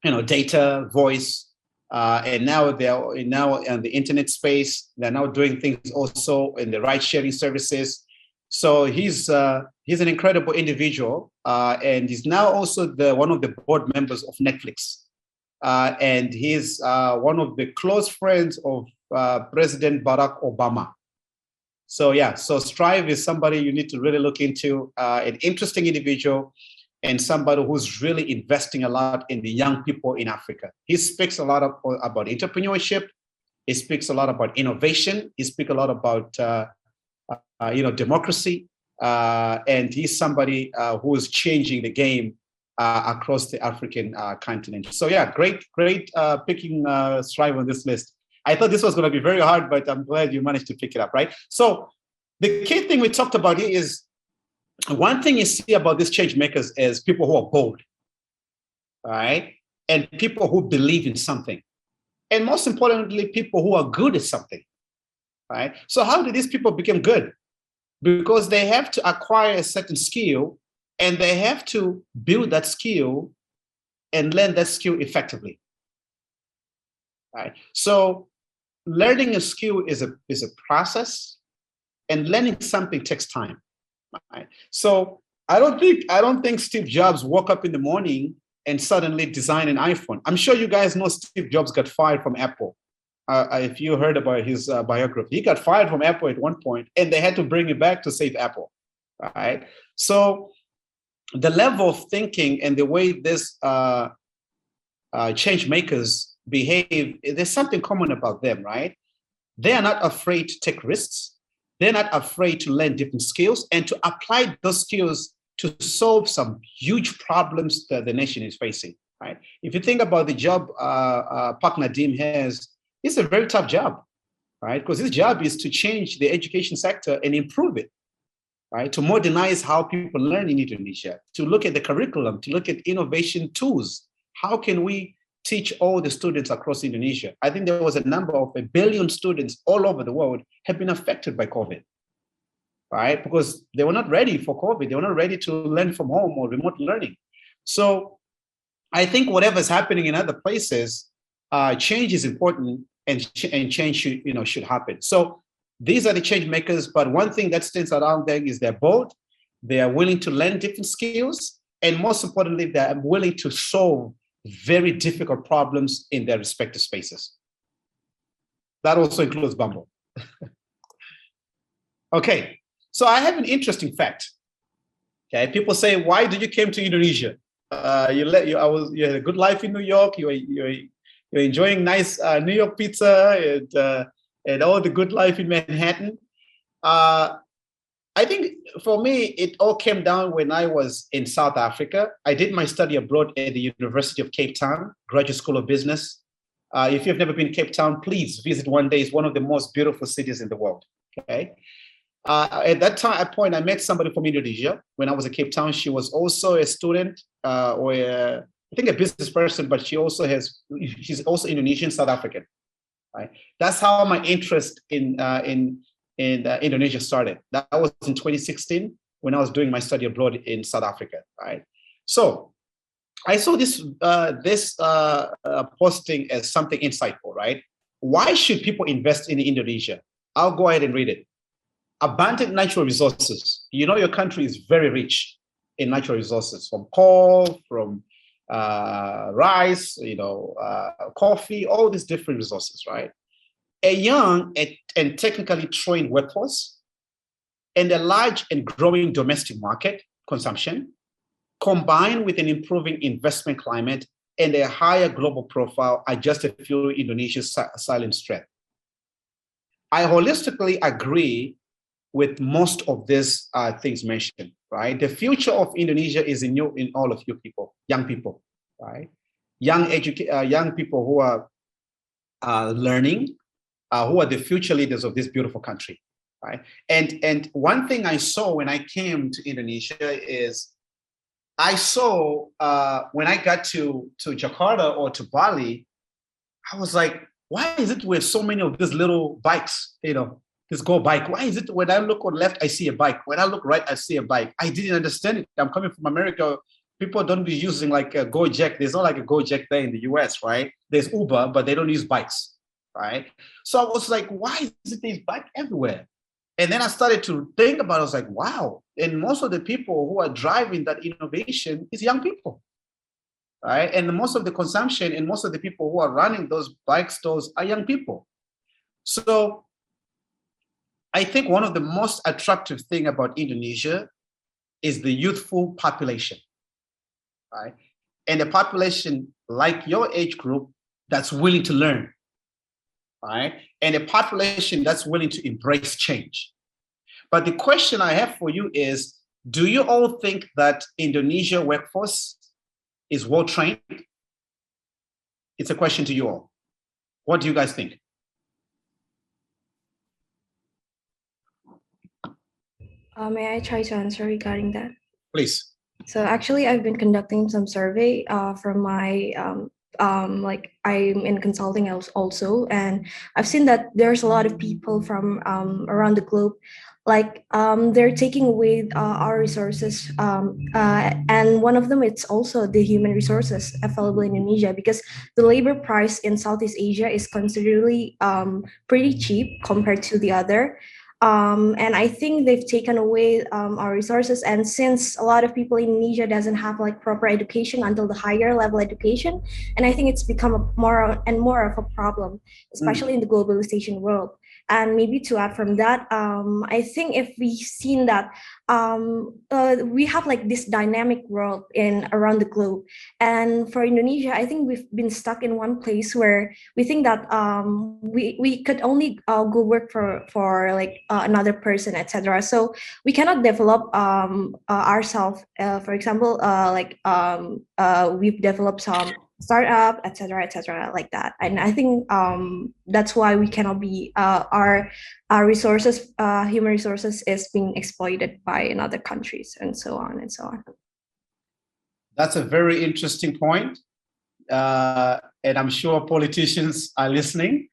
Data, voice, and now they're now in the internet space. They're now doing things also in the ride sharing services. So he's an incredible individual, and he's now also one of the board members of Netflix, and he's one of the close friends of President Barack Obama. So yeah, so Strive is somebody you need to really look into, an interesting individual and somebody who's really investing a lot in the young people in Africa. He speaks a lot about entrepreneurship. He speaks a lot about innovation. He speaks a lot about democracy, and he's somebody who is changing the game across the African continent. So yeah, great picking Strive on this list. I thought this was going to be very hard, but I'm glad you managed to pick it up, right? So the key thing we talked about here is, one thing you see about these change makers is people who are bold, all right? And people who believe in something. And most importantly, people who are good at something, right? So how do these people become good? Because they have to acquire a certain skill, and they have to build that skill and learn that skill effectively, right? So learning a skill is a process, and learning something takes time. Right? So I don't think Steve Jobs woke up in the morning and suddenly designed an iPhone. I'm sure you guys know Steve Jobs got fired from Apple. If you heard about his biography, he got fired from Apple at one point, and they had to bring him back to save Apple. Right? So the level of thinking and the way this change makers behave, there's something common about them, right? They are not afraid to take risks. They're not afraid to learn different skills and to apply those skills to solve some huge problems that the nation is facing, right? If you think about the job Pak Nadim has, it's a very tough job, right? Because his job is to change the education sector and improve it, right? To modernize how people learn in Indonesia, to look at the curriculum, to look at innovation tools. How can we teach all the students across Indonesia? I think there was a number of 1 billion students all over the world have been affected by COVID, right? Because they were not ready for COVID. They were not ready to learn from home or remote learning. So I think whatever's happening in other places, change is important, and change should happen. So these are the change makers. But one thing that stands around them is they're bold, they are willing to learn different skills, and most importantly, they're willing to solve very difficult problems in their respective spaces. That also includes Bumble. Okay, so I have an interesting fact. Okay, people say, why did you came to Indonesia? You had a good life in New York. You're enjoying nice New York pizza and all the good life in Manhattan. I think for me, it all came down when I was in South Africa. I did my study abroad at the University of Cape Town, Graduate School of Business. If you've never been to Cape Town, please visit one day. It's one of the most beautiful cities in the world. Okay. At that point, I met somebody from Indonesia when I was at Cape Town. She was also a student, I think a business person, but she's also Indonesian, South African. Right. That's how my interest in Indonesia started. That was in 2016 when I was doing my study abroad in South Africa, right? So I saw this posting as something insightful, right? Why should people invest in Indonesia? I'll go ahead and read it. Abundant natural resources. You know, your country is very rich in natural resources, from coal, from rice, coffee, all these different resources, right? A young and technically trained workforce, and a large and growing domestic market consumption, combined with an improving investment climate, and a higher global profile are just a few Indonesia's silent strength. I holistically agree with most of these things mentioned, right? The future of Indonesia is in all of you people, young people, right? Young people who are learning, who are the future leaders of this beautiful country, right? And one thing I saw when I came to Indonesia is I saw when I got to Jakarta or to Bali, I was like, why is it with so many of these little bikes, this go bike? Why is it when I look on left, I see a bike? When I look right, I see a bike. I didn't understand it. I'm coming from America. People don't be using like a Gojek. There's not like a Gojek there in the US, right? There's Uber, but they don't use bikes, right? So I was like, why is it these bikes everywhere? And then I started to think about it. I was like, wow. And most of the people who are driving that innovation is young people, right? And most of the consumption and most of the people who are running those bike stores are young people. So I think one of the most attractive thing about Indonesia is the youthful population, right? And a population like your age group that's willing to learn, right? And a population that's willing to embrace change. But the question I have for you is, do you all think that Indonesia workforce is well trained? It's a question to you all. What do you guys think? May I try to answer regarding that? Please. So actually, I've been conducting some survey from my like I'm in consulting also, and I've seen that there's a lot of people from around the globe, like they're taking away our resources, and one of them, it's also the human resources available in Indonesia, because the labor price in Southeast Asia is considerably pretty cheap compared to the other. And I think they've taken away our resources. And since a lot of people in Indonesia doesn't have like proper education until the higher level education, and I think it's become more and more of a problem, especially in the globalization world. And maybe to add from that, I think if we've seen that we have like this dynamic world in around the globe, and for Indonesia, I think we've been stuck in one place where we think that we could only go work for like another person, etc. So we cannot develop ourselves. For example, we've developed some startup, etc., like that. And I think that's why we cannot be our resources, human resources, is being exploited by another countries, and so on and so on. That's a very interesting point, and I'm sure politicians are listening,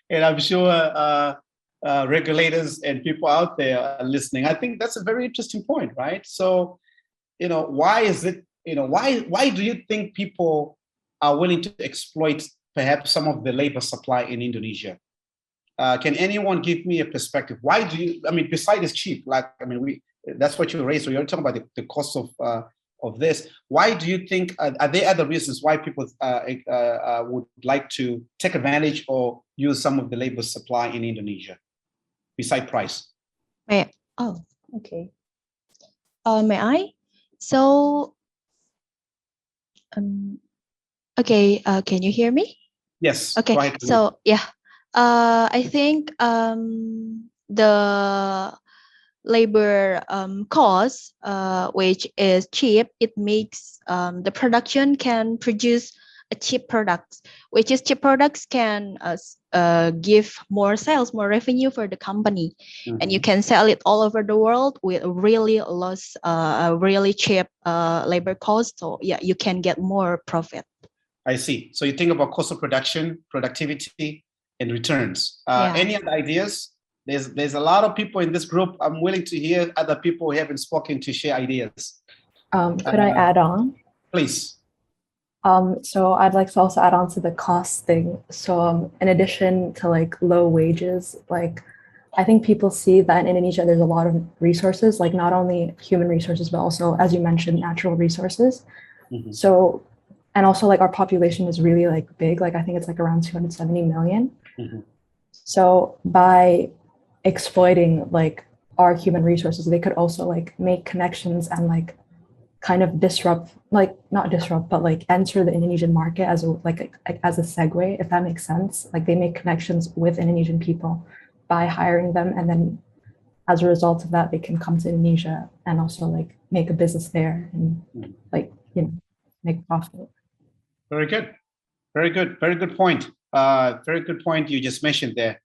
and I'm sure regulators and people out there are listening. I think that's a very interesting point, right? So, why is it? Why do you think people are willing to exploit perhaps some of the labor supply in Indonesia? Can anyone give me a perspective? Why do you? I mean, besides it's cheap, that's what you raised. So you're talking about the cost of this. Why do you think? Are there other reasons why people would like to take advantage or use some of the labor supply in Indonesia, besides price? Okay. May I? So. Okay, can you hear me? Yes. Okay, so yeah, I think the labor cost, which is cheap, it makes the production can produce a cheap products, which is cheap products can give more sales, more revenue for the company, and you can sell it all over the world with really really cheap labor cost. So yeah, you can get more profit. I see. So you think about cost of production, productivity, and returns. Any other ideas? There's a lot of people in this group. I'm willing to hear other people who haven't spoken to share ideas. Could I add on? Please. So I'd like to also add on to the cost thing. So in addition to like low wages, like I think people see that in Indonesia, there's a lot of resources, like not only human resources, but also, as you mentioned, natural resources. So, and also like our population is really like big, like I think it's like around 270 million. So by exploiting like our human resources, they could also like make connections and like kind of disrupt, like not disrupt, but like enter the Indonesian market as a as a segue, if that makes sense. Like they make connections with Indonesian people by hiring them, and then as a result of that, they can come to Indonesia and also like make a business there and like, you know, make profit. Very good. Very good. Very good point. Very good point you just mentioned there.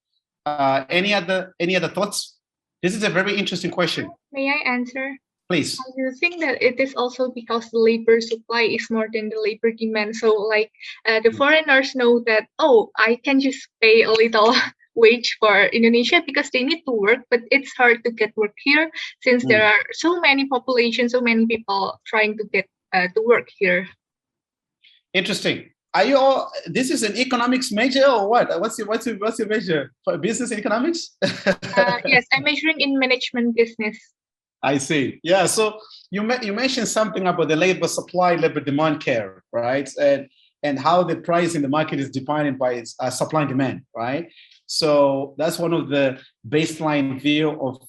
Any other thoughts? This is a very interesting question. May I answer? Please. I do think that it is also because the labor supply is more than the labor demand. So like the foreigners know that, oh, I can just pay a little wage for Indonesia because they need to work, but it's hard to get work here since there are so many population, so many people trying to get to work here. Interesting. Are you all? This is an economics major or what? What's your major for business economics? Yes, I'm majoring in management business. I see. Yeah. So you mentioned something about the labor supply, labor demand curve, right? And how the price in the market is defined by its supply and demand, right? So that's one of the baseline view of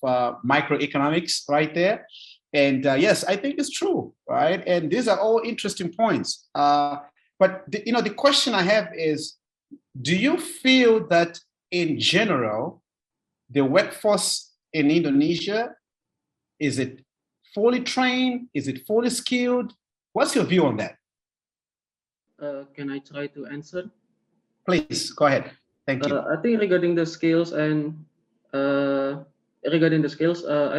microeconomics right there. And yes, I think it's true, right? And these are all interesting points. But the question I have is, do you feel that in general, the workforce in Indonesia, is it fully trained? Is it fully skilled? What's your view on that? Can I try to answer? Please, go ahead. Thank you. I think regarding the skills and I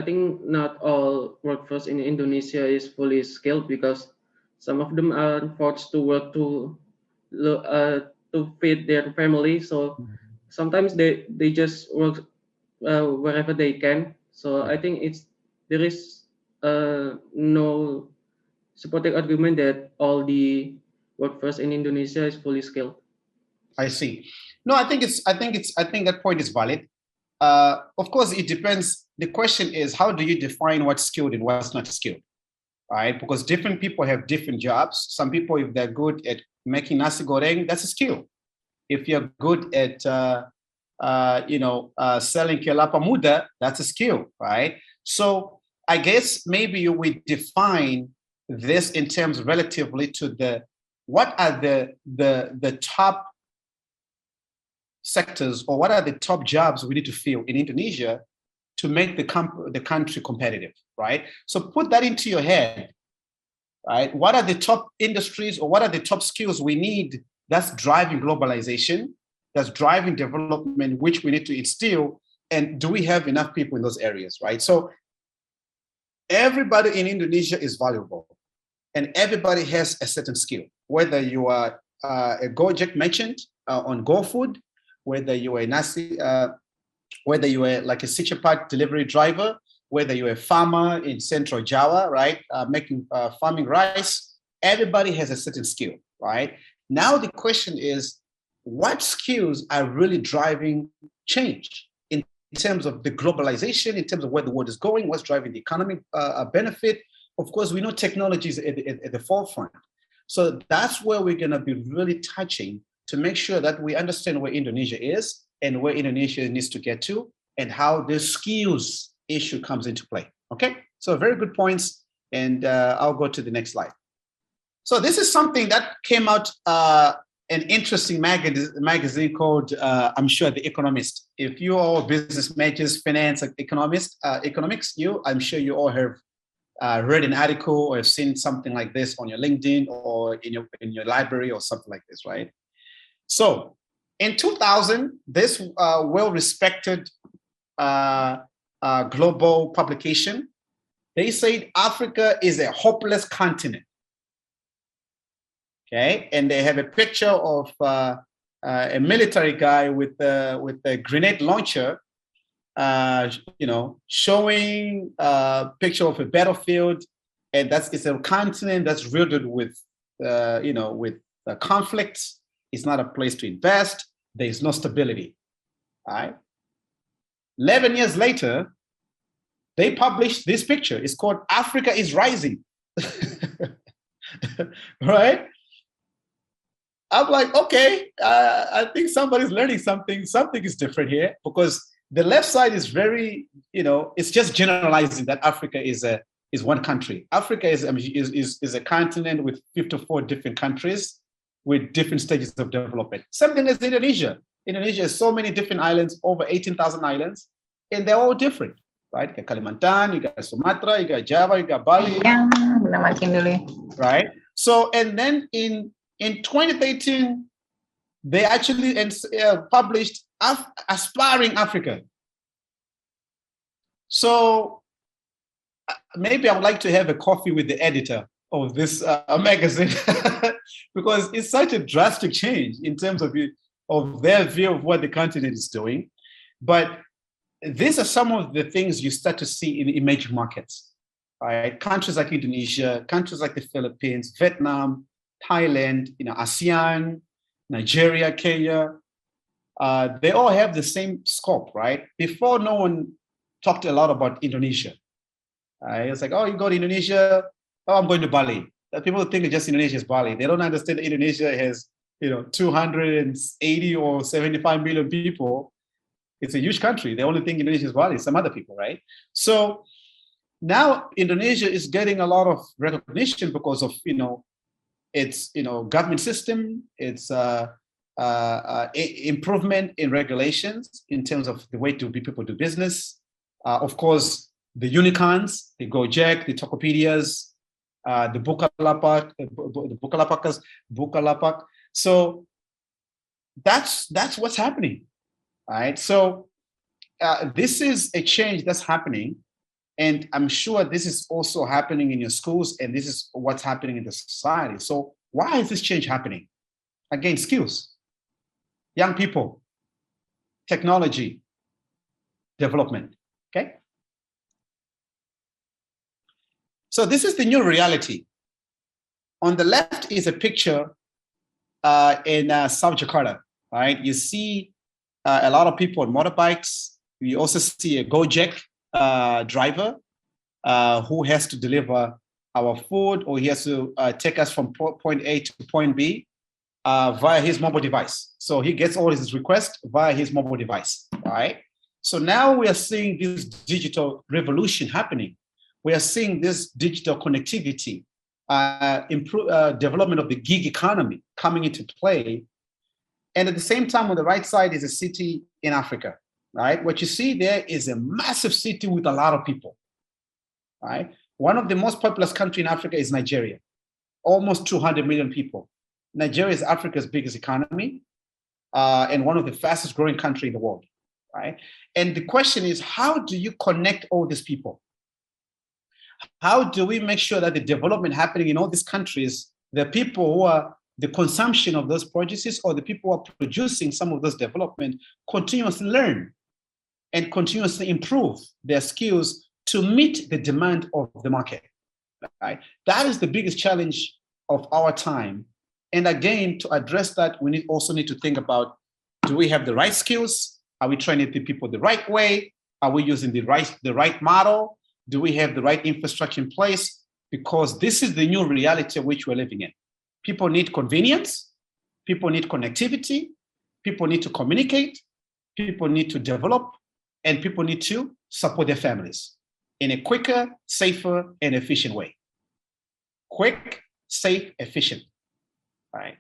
think not all workforce in Indonesia is fully skilled because some of them are forced to work to feed their family. So sometimes they just work wherever they can. So I think there is no supporting argument that all the workforce in Indonesia is fully skilled. I see. No, I think that point is valid. Of course, it depends. The question is, how do you define what's skilled and what's not skilled, right? Because different people have different jobs. Some people, if they're good at making nasi goreng, that's a skill. If you're good at selling kelapa muda, that's a skill, right? So I guess maybe we define this in terms relatively to what are the top sectors, or what are the top jobs we need to fill in Indonesia to make the country competitive, right? So put that into your head, right? What are the top industries, or what are the top skills we need that's driving globalization, that's driving development, which we need to instill, and do we have enough people in those areas, right? So everybody in Indonesia is valuable, and everybody has a certain skill, whether you are a Gojek merchant on GoFood, whether you are whether you are like a Sichapat delivery driver, whether you're a farmer in Central Java, right, making farming rice, everybody has a certain skill, right? Now the question is, what skills are really driving change in terms of the globalization, in terms of where the world is going, what's driving the economic benefit? Of course, we know technology is at the forefront. So that's where we're going to be really touching to make sure that we understand where Indonesia is and where Indonesia needs to get to, and how the skills issue comes into play. Okay, so very good points, and I'll go to the next slide. So this is something that came out an interesting magazine called, I'm sure, The Economist. If you are business majors, finance, economics, I'm sure you all have read an article or have seen something like this on your LinkedIn or in your library or something like this, right? So in 2000, this well-respected global publication, they said Africa is a hopeless continent. Okay, and they have a picture of a military guy with a grenade launcher, showing a picture of a battlefield, and it's a continent that's riddled with conflicts. It's not a place to invest. There is no stability. All right. 11 years later, they published this picture. It's called Africa is Rising. Right? I'm like, okay, I think somebody's learning something. Something is different here, because the left side is very, it's just generalizing that Africa is a is one country. Africa is a continent with 54 different countries with different stages of development. Same thing as Indonesia. Indonesia has so many different islands, over 18,000 islands, and they're all different, right? You got Kalimantan, you got Sumatra, you got Java, you got Bali. Right? So, and then in 2018, they actually published Aspiring Africa. So maybe I would like to have a coffee with the editor of this magazine because it's such a drastic change in terms of their view of what the continent is doing. But these are some of the things you start to see in emerging markets, right? Countries like Indonesia, countries like the Philippines, Vietnam, Thailand, ASEAN, Nigeria, Kenya, they all have the same scope, right? Before, no one talked a lot about Indonesia. It's like, oh, you go to Indonesia, oh, I'm going to Bali. People think just Indonesia is Bali. They don't understand that Indonesia has 280 or 75 million people. It's a huge country. They only think Indonesia is Bali, some other people, right? So now Indonesia is getting a lot of recognition because of its government system, its improvement in regulations in terms of the way people do business. Of course, the unicorns, the Gojek, the Tokopedias, the Bukalapak. So that's what's happening, right? So this is a change that's happening, and I'm sure this is also happening in your schools, and this is what's happening in the society. So why is this change happening? Again, skills, young people, technology, development, okay? So this is the new reality. On the left is a picture in South Jakarta, right? You see a lot of people on motorbikes. You also see a Gojek driver who has to deliver our food, or he has to take us from point A to point B via his mobile device. So he gets all his requests via his mobile device, right? So now we are seeing this digital revolution happening. We are seeing this digital connectivity, development of the gig economy coming into play. And at the same time, on the right side is a city in Africa, right? What you see there is a massive city with a lot of people, right? One of the most populous countries in Africa is Nigeria, almost 200 million people. Nigeria is Africa's biggest economy and one of the fastest growing countries in the world, right? And the question is, how do you connect all these people? How do we make sure that the development happening in all these countries, the people who are the consumption of those produces, or the people who are producing some of those development, continuously learn and continuously improve their skills to meet the demand of the market, right? That is the biggest challenge of our time. And again, to address that, we also need to think about, do we have the right skills? Are we training the people the right way? Are we using the right model? Do we have the right infrastructure in place? Because this is the new reality which we're living in. People need convenience, people need connectivity, people need to communicate, people need to develop, and people need to support their families in a quicker, safer, and efficient way. Quick, safe, efficient, right?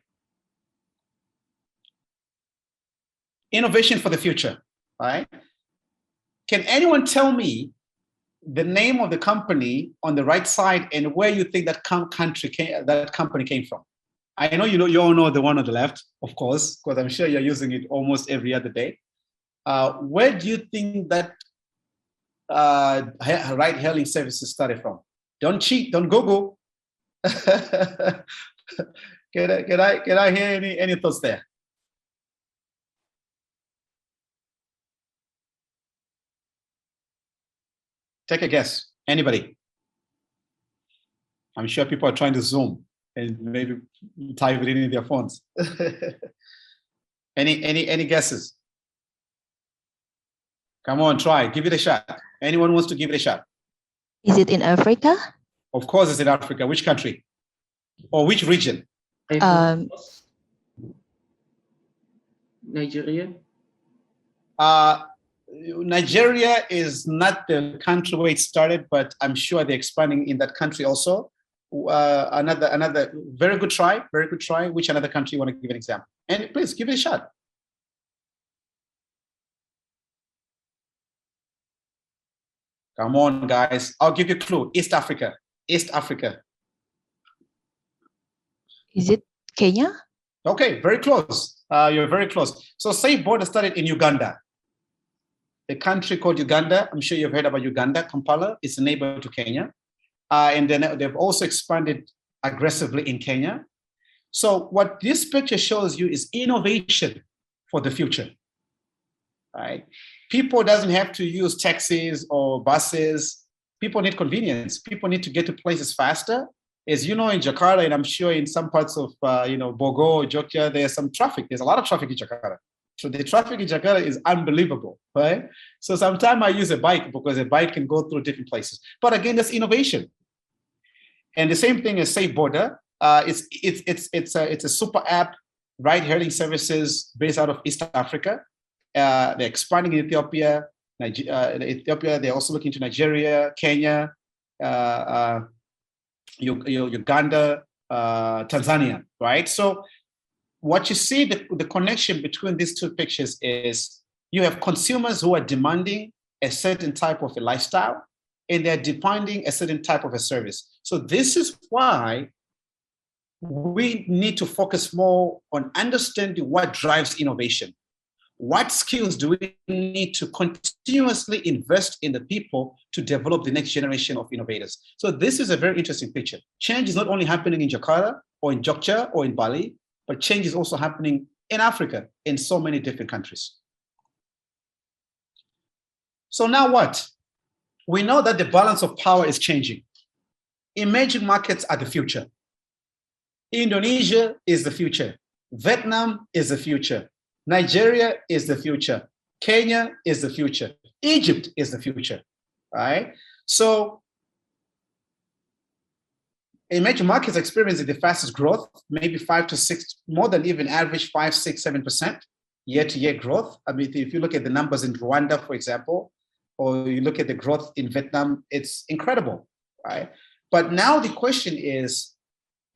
Innovation for the future, right? Can anyone tell me the name of the company on the right side and where you think that company came from? I know you all know the one on the left, of course, because I'm sure you're using it almost every other day. Where do you think that ride-hailing services started from? Don't cheat, don't Google. Can I hear any thoughts there? Take a guess. Anybody? I'm sure people are trying to Zoom and maybe type it in their phones. Any guesses? Come on, try. Give it a shot. Anyone wants to give it a shot? Is it in Africa? Of course, it's in Africa. Which country? Or which region? Nigeria. Nigeria is not the country where it started, but I'm sure they're expanding in that country also. Another very good try, very good try. Which another country you want to give an example? And please give it a shot. Come on, guys. I'll give you a clue. East Africa. East Africa. Is it Kenya? Okay, very close. You're very close. So Safe Border started in Uganda. A country called Uganda. I'm sure you've heard about Uganda. Kampala is a neighbor to Kenya. And then they've also expanded aggressively in Kenya. So what this picture shows you is innovation for the future, right? People doesn't have to use taxis or buses. People need convenience. People need to get to places faster. As you know, in Jakarta, and I'm sure in some parts of Bogor, Jogja, there's some traffic. There's a lot of traffic in Jakarta. So the traffic in Jakarta is unbelievable, right? So sometimes I use a bike because a bike can go through different places. But again, that's innovation. And the same thing as Safe Border. It's a super app, ride-hailing services based out of East Africa. They're expanding in Ethiopia. They're also looking to Nigeria, Kenya, Uganda, Tanzania, right? So what you see, the connection between these two pictures is you have consumers who are demanding a certain type of a lifestyle, and they're demanding a certain type of a service. So this is why we need to focus more on understanding what drives innovation. What skills do we need to continuously invest in the people to develop the next generation of innovators? So this is a very interesting picture. Change is not only happening in Jakarta or in Jogja or in Bali, but change is also happening in Africa in so many different countries. So now what? We know that the balance of power is changing. Emerging markets are the future. Indonesia is the future. Vietnam is the future. Nigeria is the future. Kenya is the future. Egypt is the future, right? So emerging markets experiencing the fastest growth, maybe 5 to 6, more than even average 5, 6, 7% year-to-year growth. I mean, if you look at the numbers in Rwanda, for example, or you look at the growth in Vietnam, it's incredible, right? But now the question is,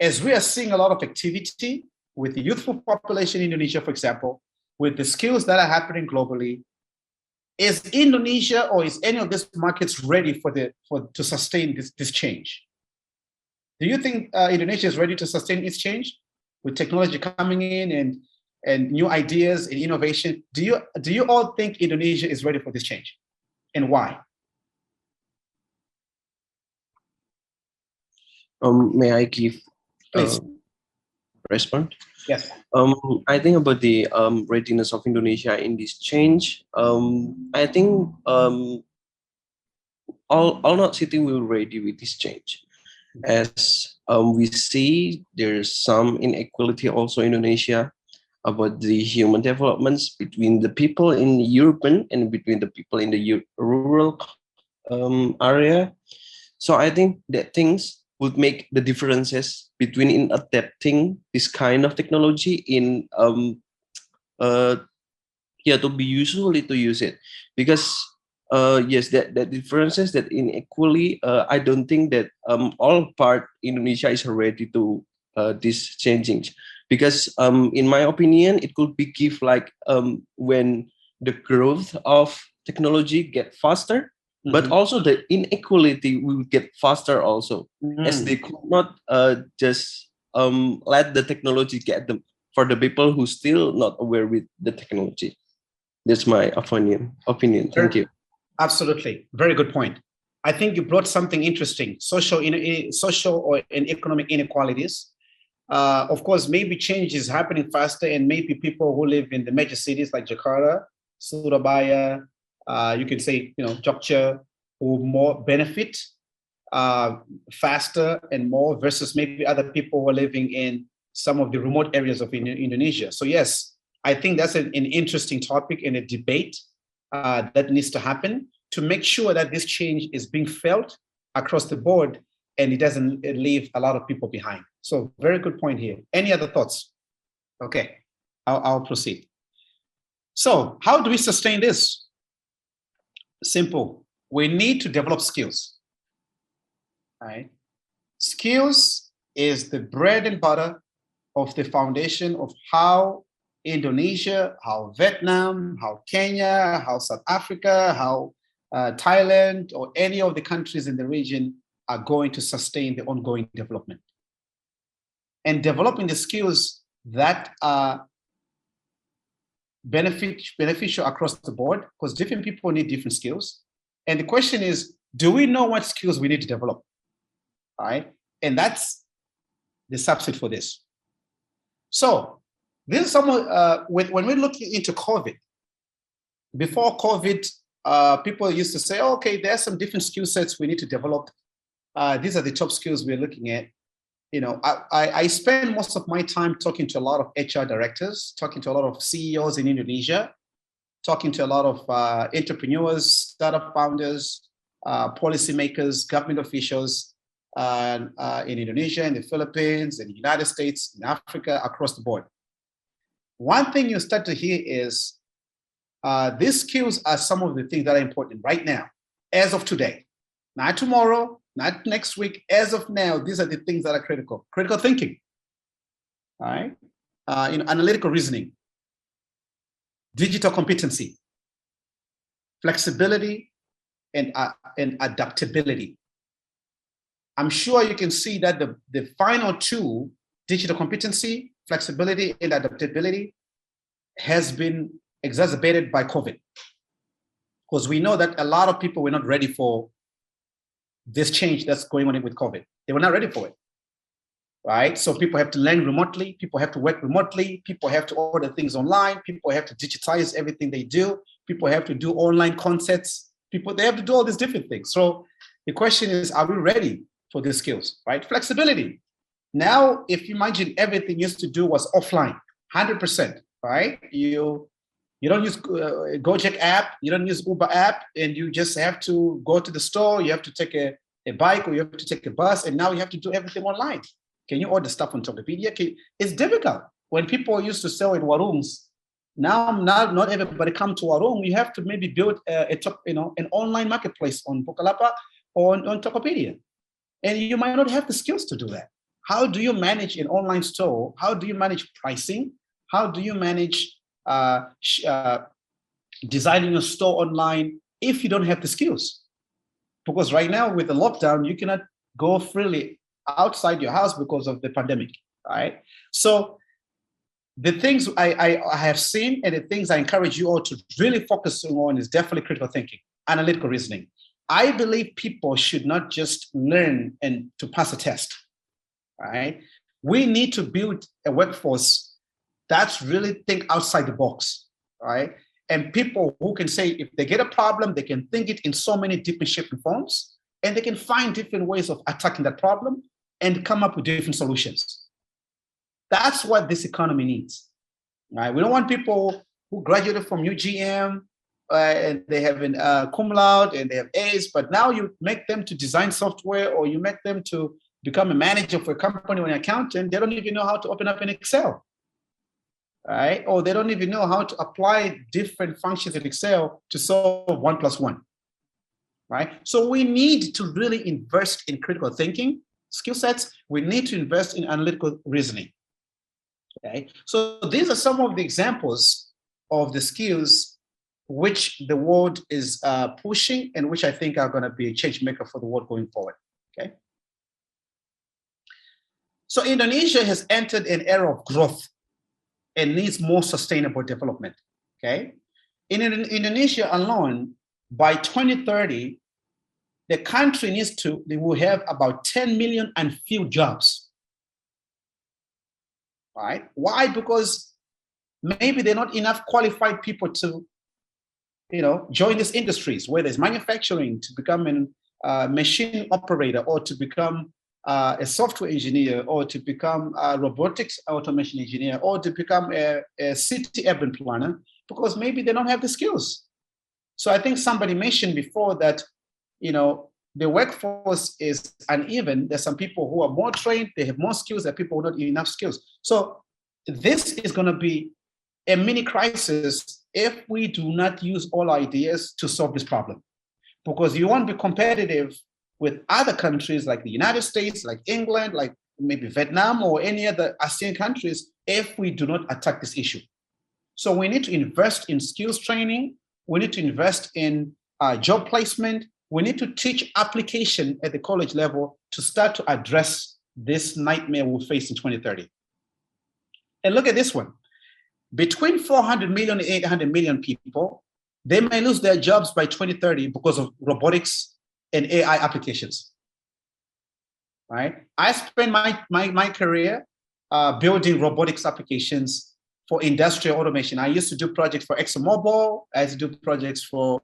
as we are seeing a lot of activity with the youthful population in Indonesia, for example, with the skills that are happening globally, is Indonesia or is any of these markets ready to sustain this change? Do you think Indonesia is ready to sustain its change with technology coming in and new ideas and innovation? Do you all think Indonesia is ready for this change, and why? May I give Please. Respond? Yes. I think about the readiness of Indonesia in this change. I think all not city will ready with this change, as we see there's some inequality also in Indonesia about the human developments between the people in urban and between the people in the rural area. So I think that things would make the differences between in adapting this kind of technology in to be usually to use it, because yes, that differences that inequally, I don't think that all part Indonesia is ready to this changing, because in my opinion it could be give like when the growth of technology get faster, but also the inequality will get faster also, as they could not just let the technology get them for the people who still not aware with the technology. That's my opinion. Thank you. Absolutely. Very good point. I think you brought something interesting, social or economic inequalities. Of course, maybe change is happening faster, and maybe people who live in the major cities like Jakarta, Surabaya, you can say, Jogja, who more benefit faster and more versus maybe other people who are living in some of the remote areas of Indonesia. So yes, I think that's an interesting topic and a debate that needs to happen to make sure that this change is being felt across the board and it doesn't leave a lot of people behind. So very good point here. Any other thoughts? Okay, I'll proceed. So how do we sustain this? Simple. We need to develop skills. Right? Skills is the bread and butter of the foundation of how Indonesia, how Vietnam, how Kenya, how South Africa, how Thailand, or any of the countries in the region are going to sustain the ongoing development. And developing the skills that are beneficial across the board, because different people need different skills. And the question is, do we know what skills we need to develop? All right. And that's the subset for this. So this is someone, when we're looking into COVID, before COVID, people used to say, okay, there are some different skill sets we need to develop. These are the top skills we're looking at. You know, I spend most of my time talking to a lot of HR directors, talking to a lot of CEOs in Indonesia, talking to a lot of entrepreneurs, startup founders, policymakers, government officials in Indonesia, in the Philippines, in the United States, in Africa, across the board. One thing you start to hear is these skills are some of the things that are important right now, as of today, not tomorrow, not next week. As of now, these are the things that are critical. Critical thinking, all right? Analytical reasoning, digital competency, flexibility, and adaptability. I'm sure you can see that the final two, digital competency, flexibility, and adaptability, has been exacerbated by COVID. Because we know that a lot of people were not ready for this change that's going on with COVID. They were not ready for it, right? So people have to learn remotely, people have to work remotely, people have to order things online, people have to digitize everything they do, people have to do online concerts, they have to do all these different things. So the question is, are we ready for these skills, right? Flexibility. Now, if you imagine everything used to do was offline, 100%, right? You don't use Gojek app, you don't use Uber app, and you just have to go to the store, you have to take a bike, or you have to take a bus, and now you have to do everything online. Can you order stuff on Tokopedia? It's difficult. When people used to sell in warungs, now not everybody come to warung. You have to maybe build an online marketplace on Bukalapak or on Tokopedia. And you might not have the skills to do that. How do you manage an online store? How do you manage pricing? How do you manage designing a store online if you don't have the skills? Because right now with the lockdown, you cannot go freely outside your house because of the pandemic, right? So the things I have seen and the things I encourage you all to really focus on is definitely critical thinking, analytical reasoning. I believe people should not just learn and to pass a test, right? We need to build a workforce that's really think outside the box, right? And people who can say, if they get a problem, they can think it in so many different shapes and forms, and they can find different ways of attacking that problem and come up with different solutions. That's what this economy needs, right? We don't want people who graduated from UGM and they have been cum laude and they have A's, but now you make them to design software or you make them to become a manager for a company or an accountant, they don't even know how to open up an Excel, right? Or they don't even know how to apply different functions in Excel to solve 1 + 1, right? So we need to really invest in critical thinking skill sets. We need to invest in analytical reasoning, okay? So these are some of the examples of the skills which the world is pushing and which I think are gonna be a change maker for the world going forward, okay? So Indonesia has entered an era of growth and needs more sustainable development, okay? In Indonesia alone, by 2030, the country they will have about 10 million unfilled jobs, right? Why? Because maybe they're not enough qualified people to, join these industries, whether it's manufacturing, to become a machine operator, or to become a software engineer, or to become a robotics automation engineer, or to become a city urban planner, because maybe they don't have the skills. So I think somebody mentioned before that, the workforce is uneven. There's some people who are more trained, they have more skills, there are people who don't have enough skills. So this is going to be a mini crisis if we do not use all ideas to solve this problem. because you won't be competitive with other countries like the United States, like England, like maybe Vietnam or any other ASEAN countries if we do not attack this issue. So we need to invest in skills training. We need to invest in job placement. We need to teach application at the college level to start to address this nightmare we'll face in 2030. And look at this one. Between 400 million and 800 million people, they may lose their jobs by 2030 because of robotics and AI applications. Right? I spent my career building robotics applications for industrial automation. I used to do projects for ExxonMobil. I used to do projects for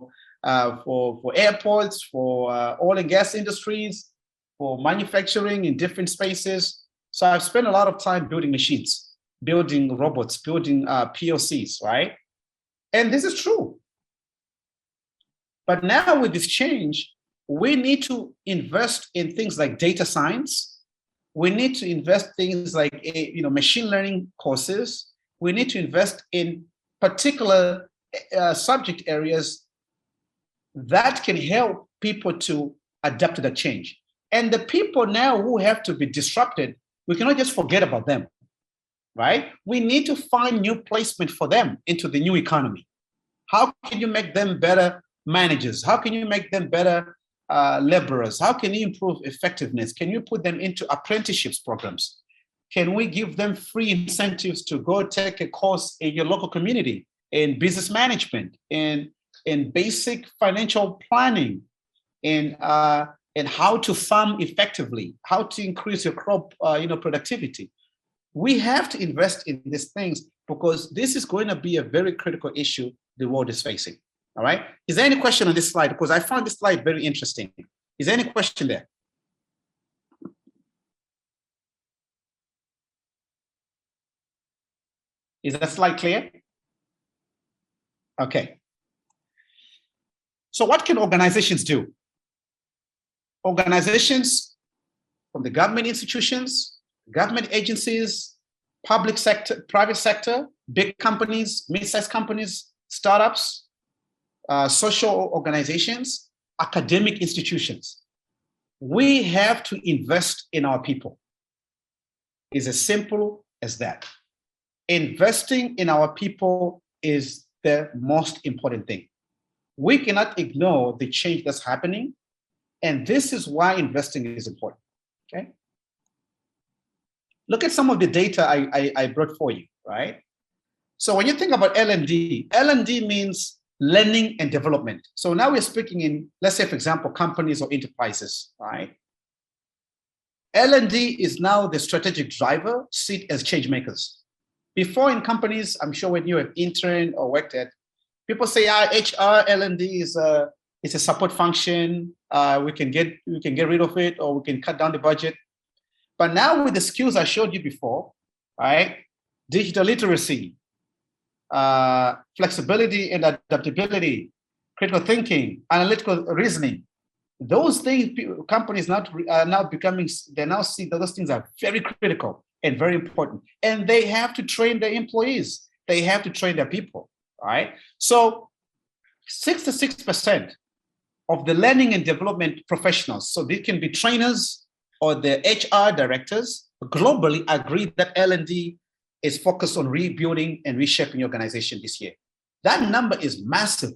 airports, for oil and gas industries, for manufacturing in different spaces. So I've spent a lot of time building machines, building robots, building PLCs, right? And this is true. But now with this change, we need to invest in things like data science. We need to invest things like machine learning courses. We need to invest in particular subject areas that can help people to adapt to the change. And the people now who have to be disrupted, we cannot just forget about them, right? We need to find new placement for them into the new economy. How can you make them better managers? How can you make them better laborers? How can you improve effectiveness? Can you put them into apprenticeships programs? Can we give them free incentives to go take a course in your local community in business management, in basic financial planning, in how to farm effectively, how to increase your crop productivity? We have to invest in these things because this is going to be a very critical issue the world is facing. All right. Is there any question on this slide? Because I found this slide very interesting. Is there any question there? Is that slide clear? Okay. So what can organizations do? Organizations from the government institutions, government agencies, public sector, private sector, big companies, mid-sized companies, startups, social organizations, academic institutions. We have to invest in our people. It's as simple as that. Investing in our people is the most important thing. We cannot ignore the change that's happening, and this is why investing is important, okay? Look at some of the data I brought for you, right? So when you think about L&D, L&D means learning and development. So now we're speaking in, let's say, for example, companies or enterprises, right? L&D is now the strategic driver, sit as change makers. Before in companies, I'm sure when you have interned or worked at, people say, HR, L&D is a support function. We can get rid of it, or we can cut down the budget. But now with the skills I showed you before, right? Digital literacy, flexibility and adaptability, critical thinking, analytical reasoning. Those things companies are now becoming, they now see that those things are very critical and very important. And they have to train their employees. They have to train their people, right? So 66% of the learning and development professionals, so they can be trainers or the HR directors, globally agree that L&D is focused on rebuilding and reshaping your organization this year. That number is massive.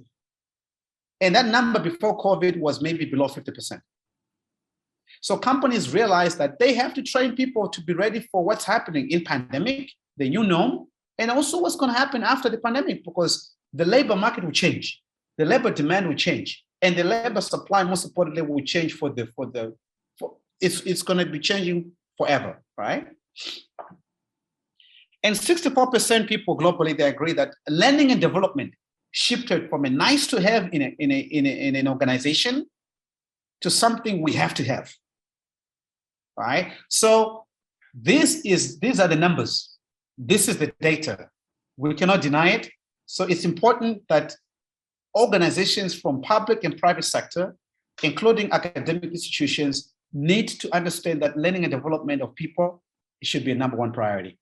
And that number before COVID was maybe below 50%. So companies realize that they have to train people to be ready for what's happening in pandemic, the new norm, and also what's going to happen after the pandemic, because the labor market will change, the labor demand will change, and the labor supply, most importantly, will change it's going to be changing forever, right? And 64% people globally, they agree that learning and development shifted from a nice to have in an organization to something we have to have, right? So these are the numbers. This is the data. We cannot deny it. So it's important that organizations from public and private sector, including academic institutions, need to understand that learning and development of people should be a number one priority.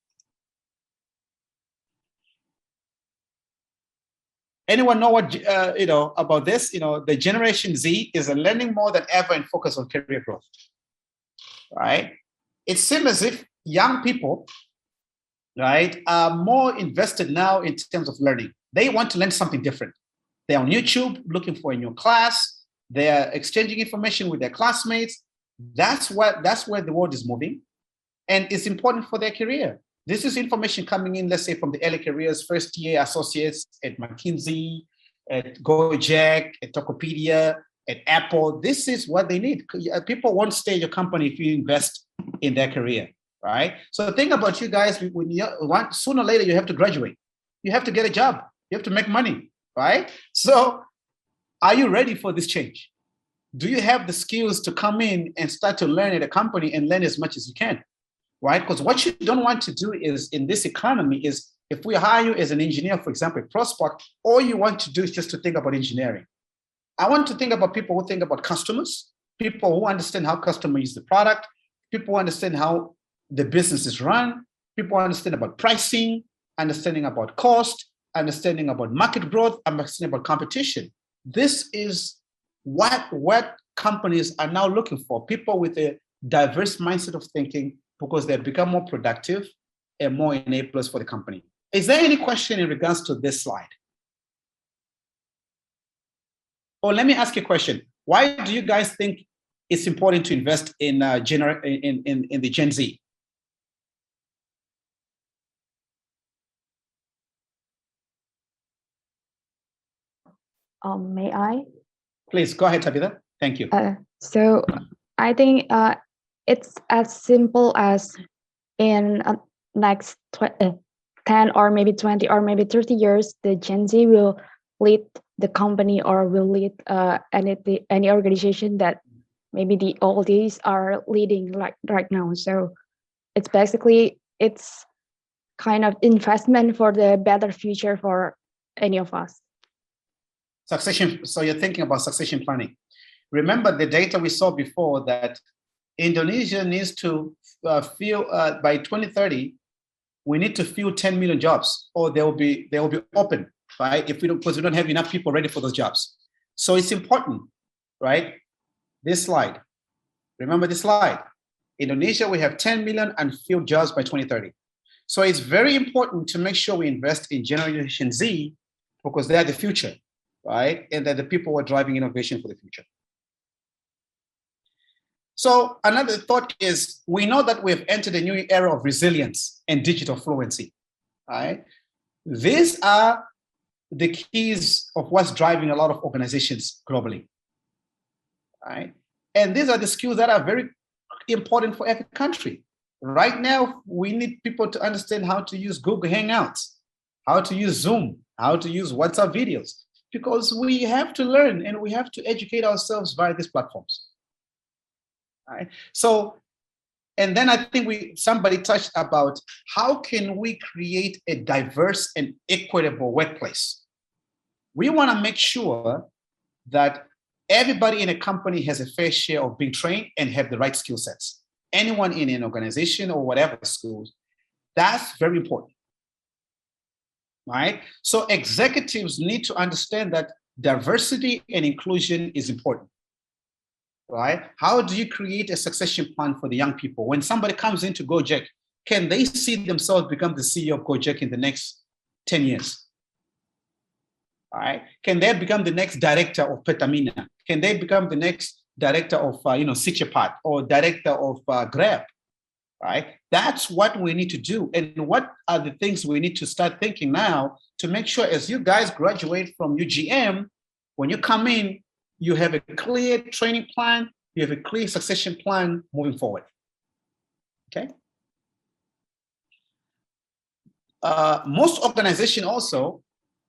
Anyone know what about this? The Generation Z is learning more than ever and focus on career growth. Right? It seems as if young people, right, are more invested now in terms of learning. They want to learn something different. They're on YouTube looking for a new class. They're exchanging information with their classmates. That's where the world is moving. And it's important for their career. This is information coming in, let's say, from the early careers, first year associates at McKinsey, at Gojek, at Tokopedia, at Apple. This is what they need. People won't stay in your company if you invest in their career, right? So think about you guys, when you want, sooner or later, you have to graduate. You have to get a job. You have to make money, right? So are you ready for this change? Do you have the skills to come in and start to learn at a company and learn as much as you can? Right? Because what you don't want to do is, in this economy, is if we hire you as an engineer, for example, at ProSpark, all you want to do is just to think about engineering. I want to think about people who think about customers, people who understand how customers use the product, people who understand how the business is run, people who understand about pricing, understanding about cost, understanding about market growth, understanding about competition. This is what companies are now looking for, people with a diverse mindset of thinking, because they've become more productive and more enablers for the company. Is there any question in regards to this slide? Or let me ask you a question. Why do you guys think it's important to invest in the Gen Z? May I? Please go ahead, Tabitha. Thank you. So I think it's as simple as in next 10 or maybe 20 or maybe 30 years, the Gen Z will lead the company or will lead any organization that maybe the oldies are leading right now. So it's basically, it's kind of investment for the better future for any of us. Succession. So you're thinking about succession planning. Remember the data we saw before that Indonesia needs to fill by 2030. We need to fill 10 million jobs, or they will be open, right? Because we don't have enough people ready for those jobs. So it's important, right? This slide. Remember this slide. Indonesia, we have 10 million unfilled jobs by 2030. So it's very important to make sure we invest in Generation Z, because they are the future, right? And they're the people who are driving innovation for the future. So another thought is, we know that we've entered a new era of resilience and digital fluency, right? These are the keys of what's driving a lot of organizations globally, right? And these are the skills that are very important for every country. Right now, we need people to understand how to use Google Hangouts, how to use Zoom, how to use WhatsApp videos, because we have to learn and we have to educate ourselves via these platforms. Right. So, and then I think somebody touched about how can we create a diverse and equitable workplace. We want to make sure that everybody in a company has a fair share of being trained and have the right skill sets. Anyone in an organization or whatever schools, that's very important. Right? So executives need to understand that diversity and inclusion is important. Right? How do you create a succession plan for the young people? When somebody comes into Gojek, can they see themselves become the CEO of Gojek in the next 10 years? All right? Can they become the next director of Pertamina? Can they become the next director of Sichapat or director of Grab? Right? That's what we need to do. And what are the things we need to start thinking now to make sure as you guys graduate from UGM, when you come in, you have a clear training plan, you have a clear succession plan moving forward. Okay. Most organizations also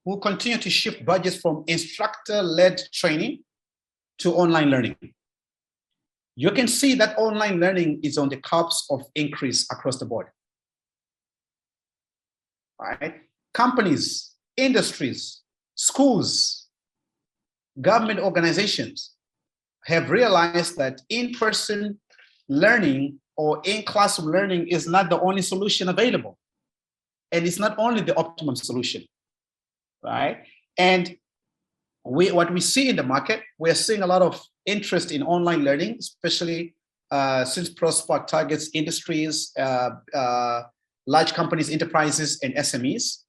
will continue to shift budgets from instructor-led training to online learning. You can see that online learning is on the cusp of increase across the board. All right. Companies, industries, schools, government organizations have realized that in-person learning or in-class learning is not the only solution available. And it's not only the optimum solution, right? And what we see in the market, we're seeing a lot of interest in online learning, especially since ProSpark targets industries, large companies, enterprises, and SMEs.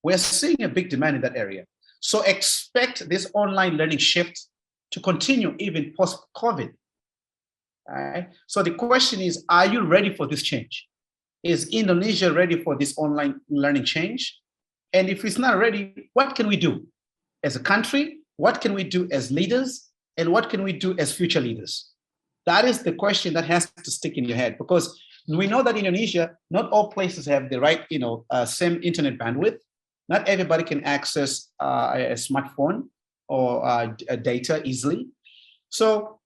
We're seeing a big demand in that area. So expect this online learning shift to continue even post-COVID. All right. So the question is, are you ready for this change? Is Indonesia ready for this online learning change? And if it's not ready, what can we do as a country? What can we do as leaders? And what can we do as future leaders? That is the question that has to stick in your head, because we know that in Indonesia, not all places have the right, same internet bandwidth. Not everybody can access a smartphone or data easily. So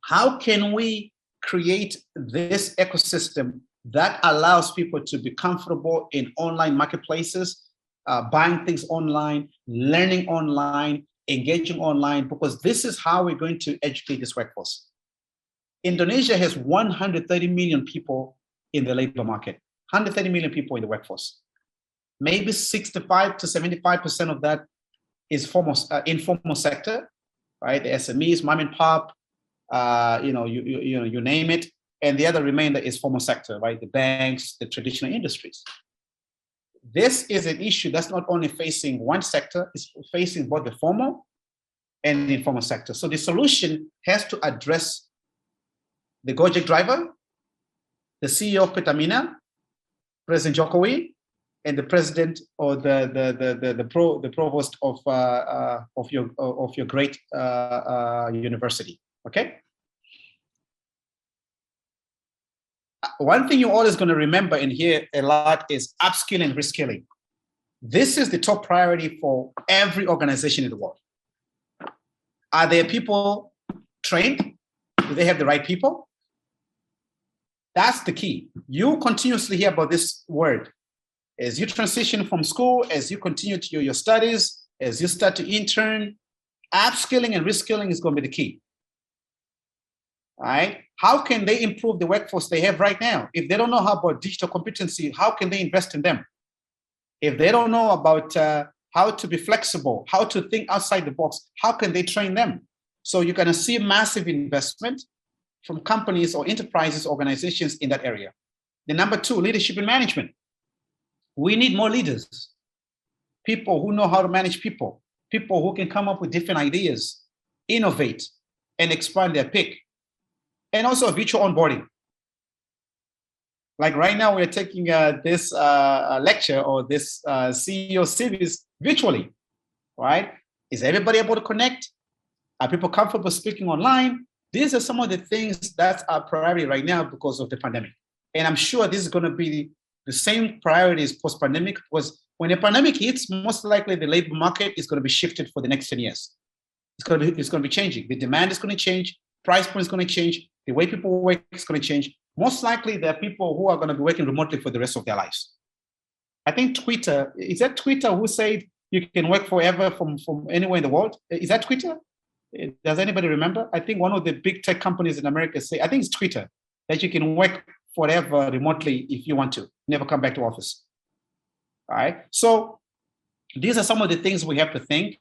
how can we create this ecosystem that allows people to be comfortable in online marketplaces, buying things online, learning online, engaging online, because this is how we're going to educate this workforce. Indonesia has 130 million people in the labor market, 130 million people in the workforce. Maybe 65 to 75% of that is informal sector, right? The SMEs, mom and pop, you name it. And the other remainder is formal sector, right? The banks, the traditional industries. This is an issue that's not only facing one sector, it's facing both the formal and the informal sector. So the solution has to address the Gojek driver, the CEO of Pertamina, President Jokowi, and the president or the provost of your great university. Okay. One thing you're always going to remember and hear a lot is upskilling and reskilling. This is the top priority for every organization in the world. Are there people trained? Do they have the right people? That's the key. You continuously hear about this word. As you transition from school, as you continue to your studies, as you start to intern, upskilling and reskilling is going to be the key. All right? How can they improve the workforce they have right now? If they don't know how about digital competency, how can they invest in them? If they don't know about how to be flexible, how to think outside the box, how can they train them? So you're going to see massive investment from companies or enterprises, organizations in that area. The number two, leadership and management. We need more leaders, people who know how to manage people, people who can come up with different ideas, innovate, and expand their pick. And also virtual onboarding. Like right now, we're taking this lecture or this CEO series virtually, right? Is everybody able to connect? Are people comfortable speaking online? These are some of the things that are priority right now because of the pandemic. And I'm sure this is going to be the same priorities post-pandemic, because when the pandemic hits, most likely the labor market is going to be shifted for the next 10 years. It's going to be changing. The demand is going to change. Price point is going to change. The way people work is going to change. Most likely, there are people who are going to be working remotely for the rest of their lives. I think Twitter, is that Twitter who said you can work forever from anywhere in the world? Is that Twitter? Does anybody remember? I think one of the big tech companies in America say, I think it's Twitter, that you can work forever remotely if you want to, never come back to office. All right. So these are some of the things we have to think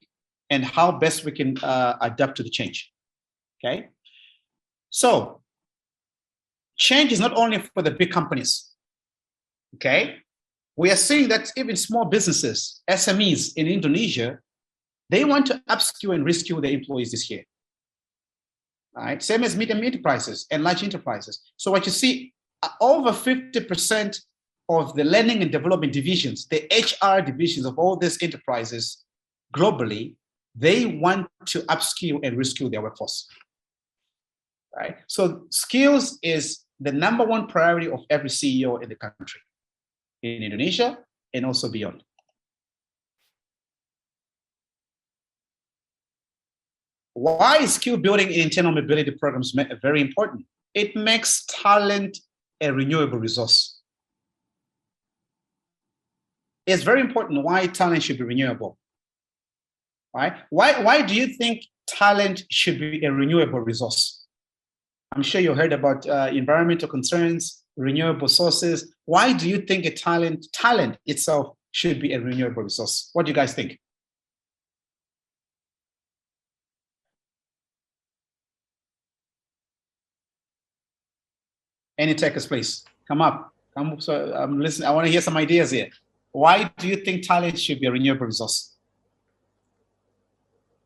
and how best we can adapt to the change. Okay. So change is not only for the big companies. Okay. We are seeing that even small businesses, SMEs in Indonesia, they want to upskill and reskill their employees this year. All right. Same as medium enterprises and large enterprises. So what you see, over 50% of the learning and development divisions, the HR divisions of all these enterprises globally, they want to upskill and reskill their workforce. Right? So skills is the number one priority of every CEO in the country, in Indonesia and also beyond. Why is skill building in internal mobility programs very important? It makes talent a renewable resource. It's very important why talent should be renewable. Right? Why do you think talent should be a renewable resource? I'm sure you heard about environmental concerns, renewable sources. Why do you think talent itself should be a renewable resource? What do you guys think? Any techers, please come up. Come. So I'm listening. I want to hear some ideas here. Why do you think talent should be a renewable resource?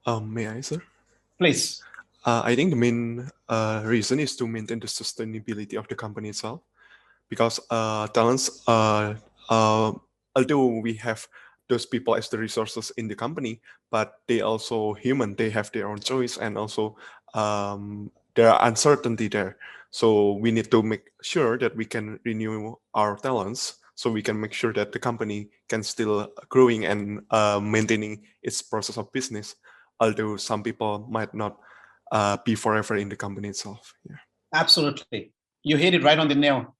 May I, sir? Please. I think the main reason is to maintain the sustainability of the company itself, because talents, although we have those people as the resources in the company, but they also human. They have their own choice, and also there are uncertainty there. So we need to make sure that we can renew our talents, so we can make sure that the company can still growing and maintaining its process of business, although some people might not be forever in the company itself. Yeah. Absolutely. You hit it right on the nail.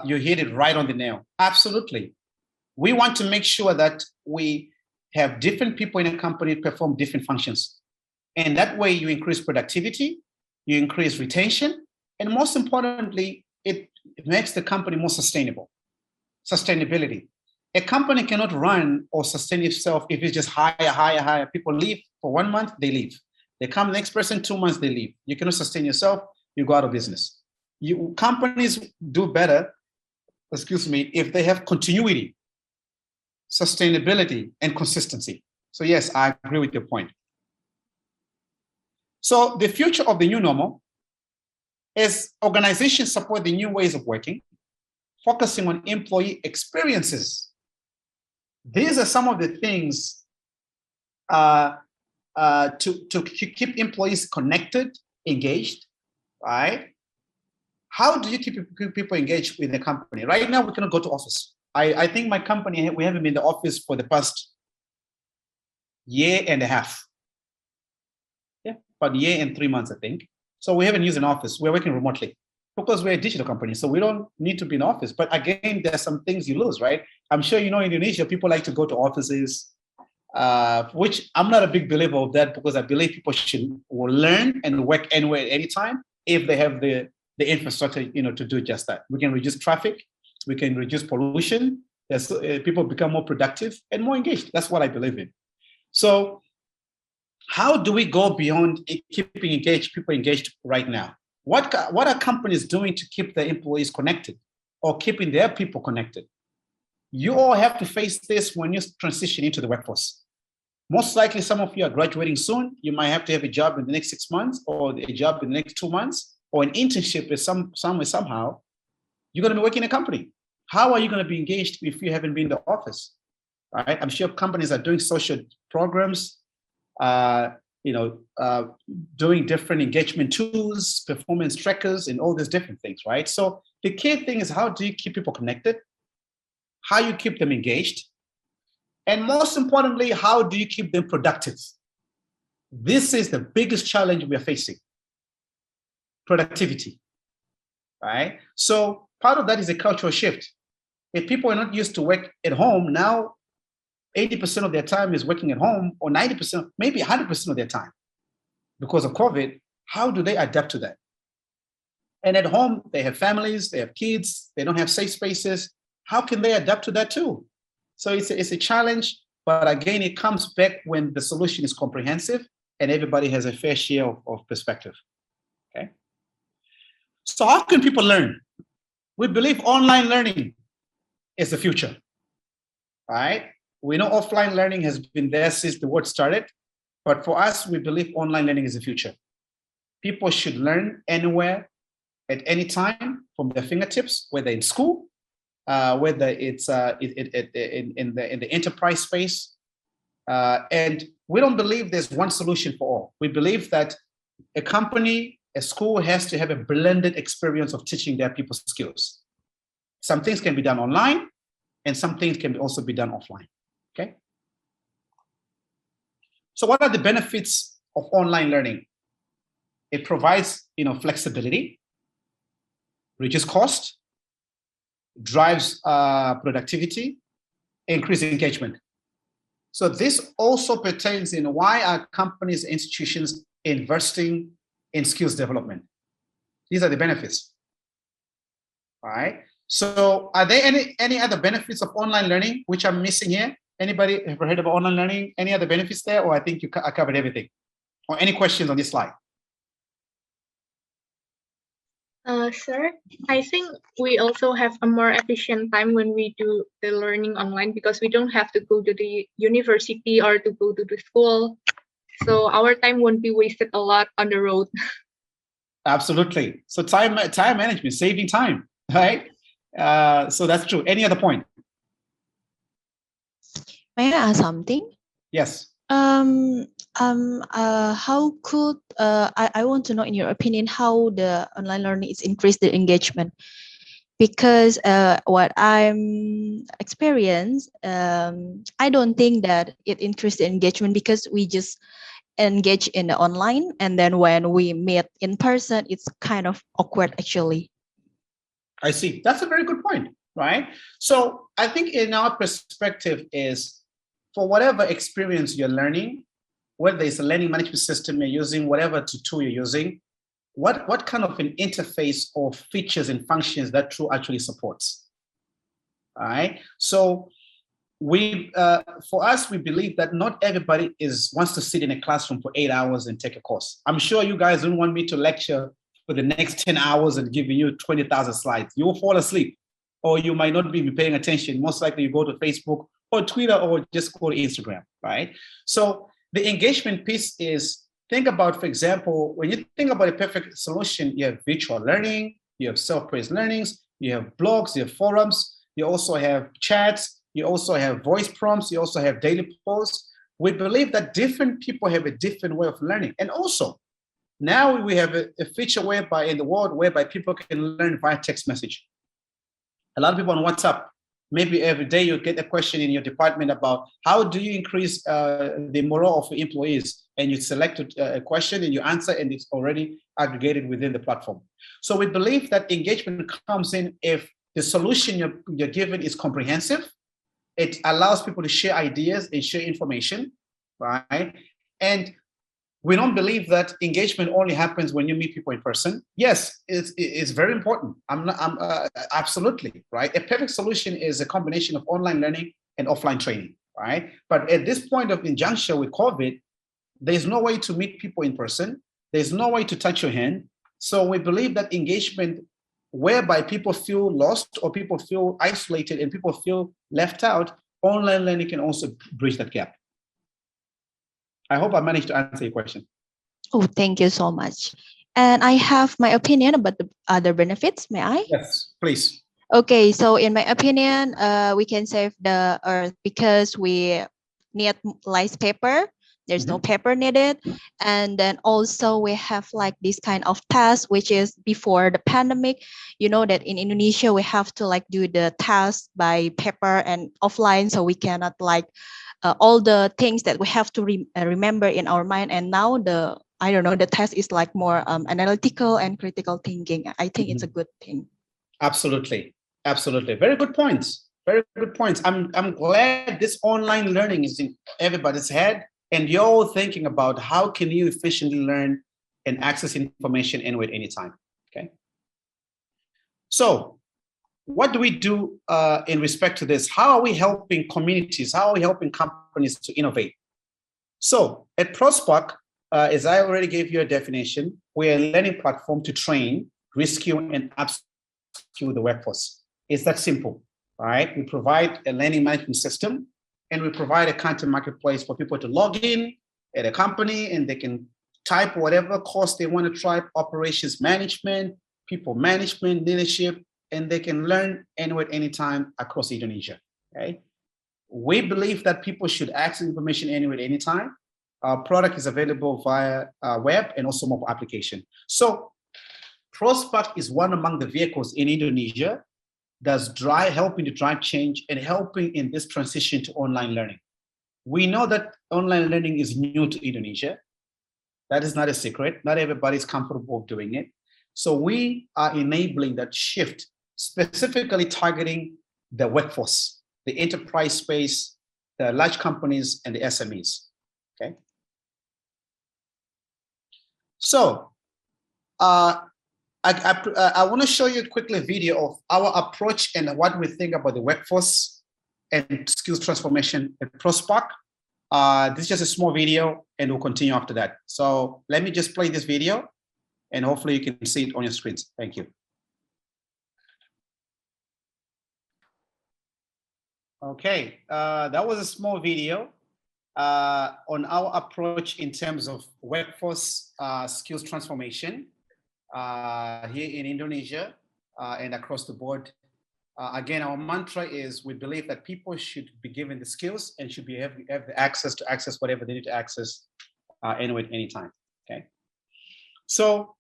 You hit it right on the nail. Absolutely. We want to make sure that we have different people in a company perform different functions. And that way you increase productivity, you increase retention, and most importantly, it makes the company more sustainable. Sustainability. A company cannot run or sustain itself if it's just hire. People leave for 1 month, they leave. They come the next person, 2 months, they leave. You cannot sustain yourself, you go out of business. Companies do better, if they have continuity, sustainability, and consistency. So yes, I agree with your point. So the future of the new normal is organizations support the new ways of working, focusing on employee experiences. These are some of the things to keep employees connected, engaged, right? How do you keep people engaged with the company? Right now, we cannot go to office. I think my company, we haven't been in the office for the past year and a half. Yeah, about a year and 3 months, I think. So we haven't used an office. We're working remotely because we're a digital company. So we don't need to be in office. But again, there's some things you lose, right? I'm sure you know in Indonesia, people like to go to offices, which I'm not a big believer of that, because I believe people will learn and work anywhere at any time if they have the infrastructure, to do just that. We can reduce traffic, we can reduce pollution, people become more productive and more engaged. That's what I believe in. So how do we go beyond keeping people engaged right now? What are companies doing to keep their employees connected or keeping their people connected? You all have to face this when you transition into the workforce. Most likely, some of you are graduating soon. You might have to have a job in the next 6 months, or a job in the next 2 months, or an internship somewhere, somehow. You're going to be working in a company. How are you going to be engaged if you haven't been in the office? Right? I'm sure companies are doing social programs, doing different engagement tools, performance trackers, and all these different things, right? So the key thing is, how do you keep people connected? How you keep them engaged? And most importantly, how do you keep them productive? This is the biggest challenge we are facing. Productivity, right? So part of that is a cultural shift. If people are not used to work at home, now 80% of their time is working at home, or 90%, maybe 100% of their time. Because of COVID, how do they adapt to that? And at home, they have families, they have kids, they don't have safe spaces. How can they adapt to that too? So it's a challenge, but again, it comes back when the solution is comprehensive and everybody has a fair share of perspective, okay? So how can people learn? We believe online learning is the future, right? We know offline learning has been there since the world started, but for us, we believe online learning is the future. People should learn anywhere, at any time, from their fingertips, whether in school, whether it's in the enterprise space. And we don't believe there's one solution for all. We believe that a company, a school has to have a blended experience of teaching their people skills. Some things can be done online, and some things can also be done offline, okay? So what are the benefits of online learning? It provides, flexibility, reduces cost, drives productivity, increases engagement. So this also pertains in why are companies, institutions investing in skills development. These are the benefits. All right. So are there any other benefits of online learning which I'm missing here? Anybody ever heard about online learning? Any other benefits there? Or I think I covered everything. Or any questions on this slide? Sir, I think we also have a more efficient time when we do the learning online because we don't have to go to the university or to go to the school. So our time won't be wasted a lot on the road. Absolutely. So time management, saving time, right? So that's true. Any other point? May I ask something? Yes. How could I want to know, in your opinion, how the online learning is increase the engagement? Because what I'm experienced, I don't think that it increased the engagement because we just engage in the online, and then when we meet in person, it's kind of awkward actually. I see. That's a very good point, right? So I think in our perspective is for whatever experience you're learning, whether it's a learning management system you're using, whatever tool you're using, what kind of an interface or features and functions that tool actually supports. All right. So for us, we believe that not everybody wants to sit in a classroom for 8 hours and take a course. I'm sure you guys don't want me to lecture for the next 10 hours and giving you 20,000 slides. You will fall asleep, or you might not be paying attention. Most likely you go to Facebook or Twitter or just go to Instagram, right? So the engagement piece is, think about, for example, when you think about a perfect solution, you have virtual learning, you have self-paced learnings, you have blogs, you have forums, you also have chats, you also have voice prompts, you also have daily posts. We believe that different people have a different way of learning. And also, now we have a feature whereby in the world whereby people can learn via text message. A lot of people on WhatsApp, maybe every day you get a question in your department about how do you increase the morale of your employees, and you select a question and you answer, and it's already aggregated within the platform. So we believe that engagement comes in if the solution you're given is comprehensive. It allows people to share ideas and share information, right? And we don't believe that engagement only happens when you meet people in person. Yes, it's very important. Absolutely, right? A perfect solution is a combination of online learning and offline training, right? But at this point of injunction with COVID, there's no way to meet people in person. There's no way to touch your hand. So we believe that engagement whereby people feel lost or people feel isolated and people feel left out, online learning can also bridge that gap. I hope I managed to answer your question. Oh, thank you so much. And I have my opinion about the other benefits. May I? Yes, please. Okay, so in my opinion, we can save the earth because we need less paper. There's no paper needed. And then also we have like this kind of task, which is before the pandemic, you know that in Indonesia, we have to like do the task by paper and offline. So we cannot like all the things that we have to remember in our mind. And now the test is like more analytical and critical thinking. I think it's a good thing. Absolutely. Absolutely. Very good points. Very good points. I'm glad this online learning is in everybody's head, and you're all thinking about how can you efficiently learn and access information anywhere, anytime. Okay. So what do we do in respect to this? How are we helping communities? How are we helping companies to innovate? So at ProSpark, as I already gave you a definition, we're a learning platform to train, reskill, and upskill the workforce. It's that simple, right? We provide a learning management system, and we provide a content marketplace for people to log in at a company, and they can type whatever course they want to try, operations management, people management, leadership, and they can learn anywhere, anytime across Indonesia, okay? We believe that people should access information anywhere, anytime. Our product is available via web and also mobile application. So ProSpark is one among the vehicles in Indonesia that's helping to drive change and helping in this transition to online learning. We know that online learning is new to Indonesia. That is not a secret. Not everybody's comfortable doing it. So we are enabling that shift, specifically targeting the workforce, the enterprise space, the large companies, and the SMEs, okay? So I want to show you quickly a video of our approach and what we think about the workforce and skills transformation at ProSpark. This is just a small video, and we'll continue after that. So let me just play this video, and hopefully you can see it on your screens. Thank you. Okay, that was a small video on our approach in terms of workforce skills transformation here in Indonesia and across the board. Again, our mantra is we believe that people should be given the skills and should have the access to access whatever they need to access anywhere, anytime. Okay. So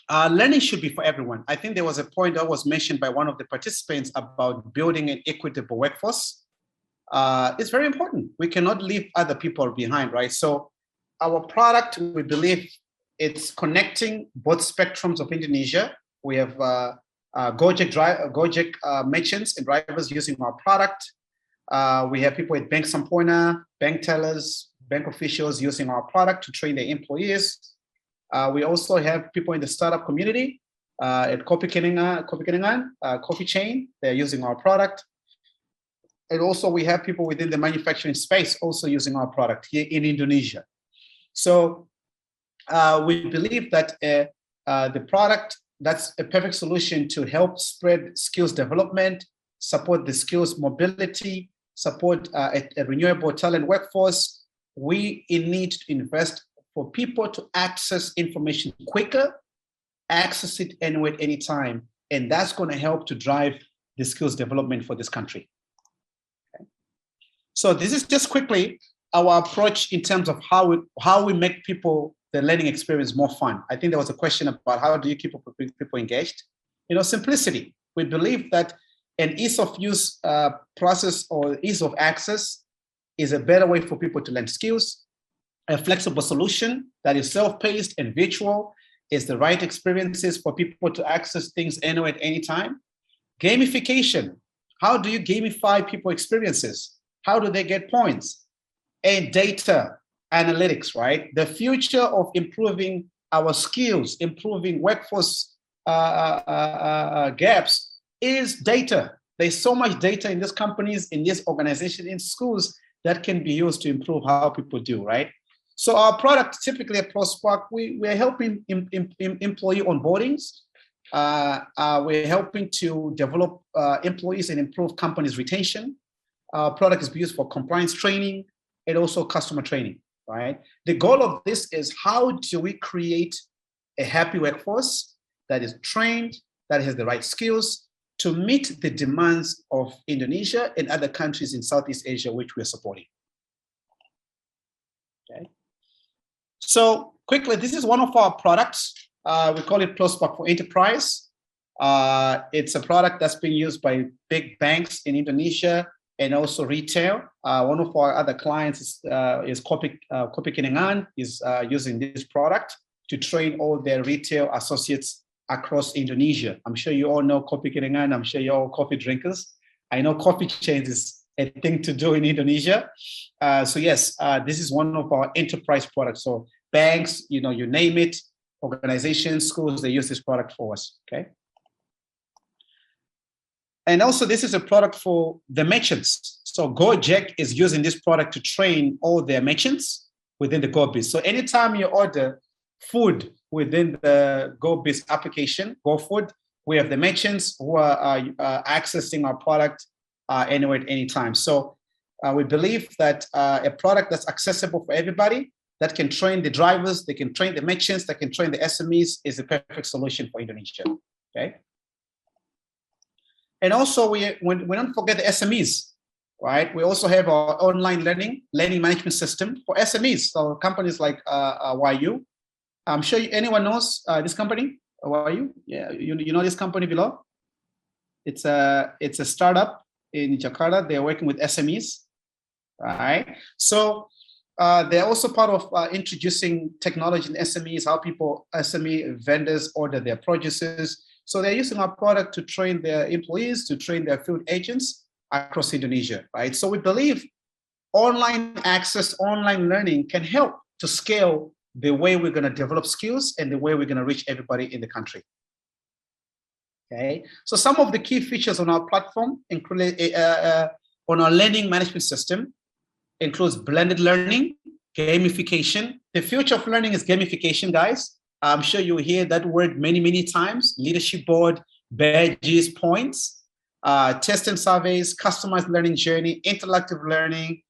learning should be for everyone. I think there was a point that was mentioned by one of the participants about building an equitable workforce. It's very important. We cannot leave other people behind, right? So our product, we believe it's connecting both spectrums of Indonesia. We have Gojek merchants and drivers using our product. We have people at Bank Sampurna, bank tellers, bank officials using our product to train their employees. We also have people in the startup community at Kopi Kenangan coffee chain. They're using our product. And also we have people within the manufacturing space also using our product here in Indonesia. So we believe that the product, that's a perfect solution to help spread skills development, support the skills mobility, support a renewable talent workforce. We need to invest for people to access information quicker, access it anywhere, anytime, and that's going to help to drive the skills development for this country. Okay. So this is just quickly our approach in terms of how we make the learning experience more fun. I think there was a question about how do you keep people engaged? Simplicity. We believe that an ease of use process or ease of access is a better way for people to learn skills. A flexible solution that is self-paced and virtual is the right experiences for people to access things anywhere at any time. Gamification. How do you gamify people experiences? How do they get points? And data analytics, right? The future of improving our skills, improving workforce gaps is data. There's so much data in these companies, in this organization, in schools that can be used to improve how people do, right? So our product, typically at ProSpark, we're helping employee onboardings. We're helping to develop employees and improve companies' retention. Our product is used for compliance training and also customer training, right? The goal of this is how do we create a happy workforce that is trained, that has the right skills to meet the demands of Indonesia and other countries in Southeast Asia, which we're supporting. Okay. So quickly, this is one of our products. We call it ProSpark for Enterprise. It's a product that's being used by big banks in Indonesia and also retail. One of our other clients is Kopi Kenangan, is using this product to train all their retail associates across Indonesia. I'm sure you all know Kopi Kenangan. I'm sure you're all coffee drinkers. I know coffee chains is a thing to do in Indonesia. So yes, this is one of our enterprise products. So banks, you name it, organizations, schools, they use this product for us, okay? And also this is a product for the merchants. So Gojek is using this product to train all their merchants within the GoBiz. So anytime you order food within the GoBiz application, GoFood, we have the merchants who are accessing our product anywhere at any time. So we believe that a product that's accessible for everybody, that can train the drivers, they can train the merchants, that can train the SMEs is the perfect solution for Indonesia, okay? And also we don't forget the SMEs, right? We also have our online learning management system for SMEs. So companies like YU. I'm sure anyone knows this company, YU? Yeah, you know this company below? It's a startup in Jakarta. They're working with SMEs, right? So they're also part of introducing technology in SMEs, how SME vendors order their produces. So they're using our product to train their employees, to train their field agents across Indonesia, right? So we believe online access, online learning can help to scale the way we're going to develop skills and the way we're going to reach everybody in the country. Okay, so some of the key features on our platform include on our learning management system includes blended learning, gamification. The future of learning is gamification, guys. I'm sure you hear that word many, many times. Leadership board, badges, points, test and surveys, customized learning journey, interactive learning,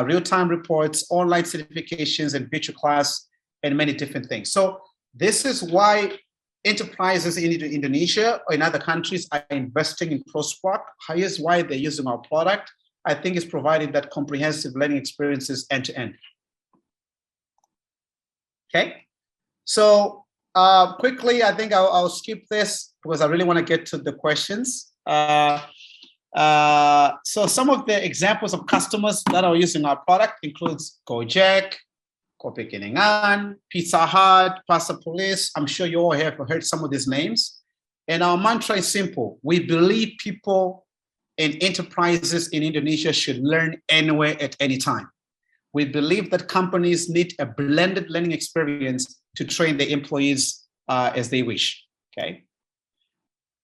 real-time reports, online certifications, and virtual class, and many different things. So this is why enterprises in Indonesia or in other countries are investing in ProSpark. Here's why they're using our product. I think it's providing that comprehensive learning experiences end to end. Okay, so quickly, I think I'll skip this because I really want to get to the questions. So some of the examples of customers that are using our product includes Gojek, Kopi Kenangan, Pizza Hut, Pasta Police. I'm sure you all have heard some of these names. And our mantra is simple. We believe people and enterprises in Indonesia should learn anywhere at any time. We believe that companies need a blended learning experience to train their employees as they wish, okay?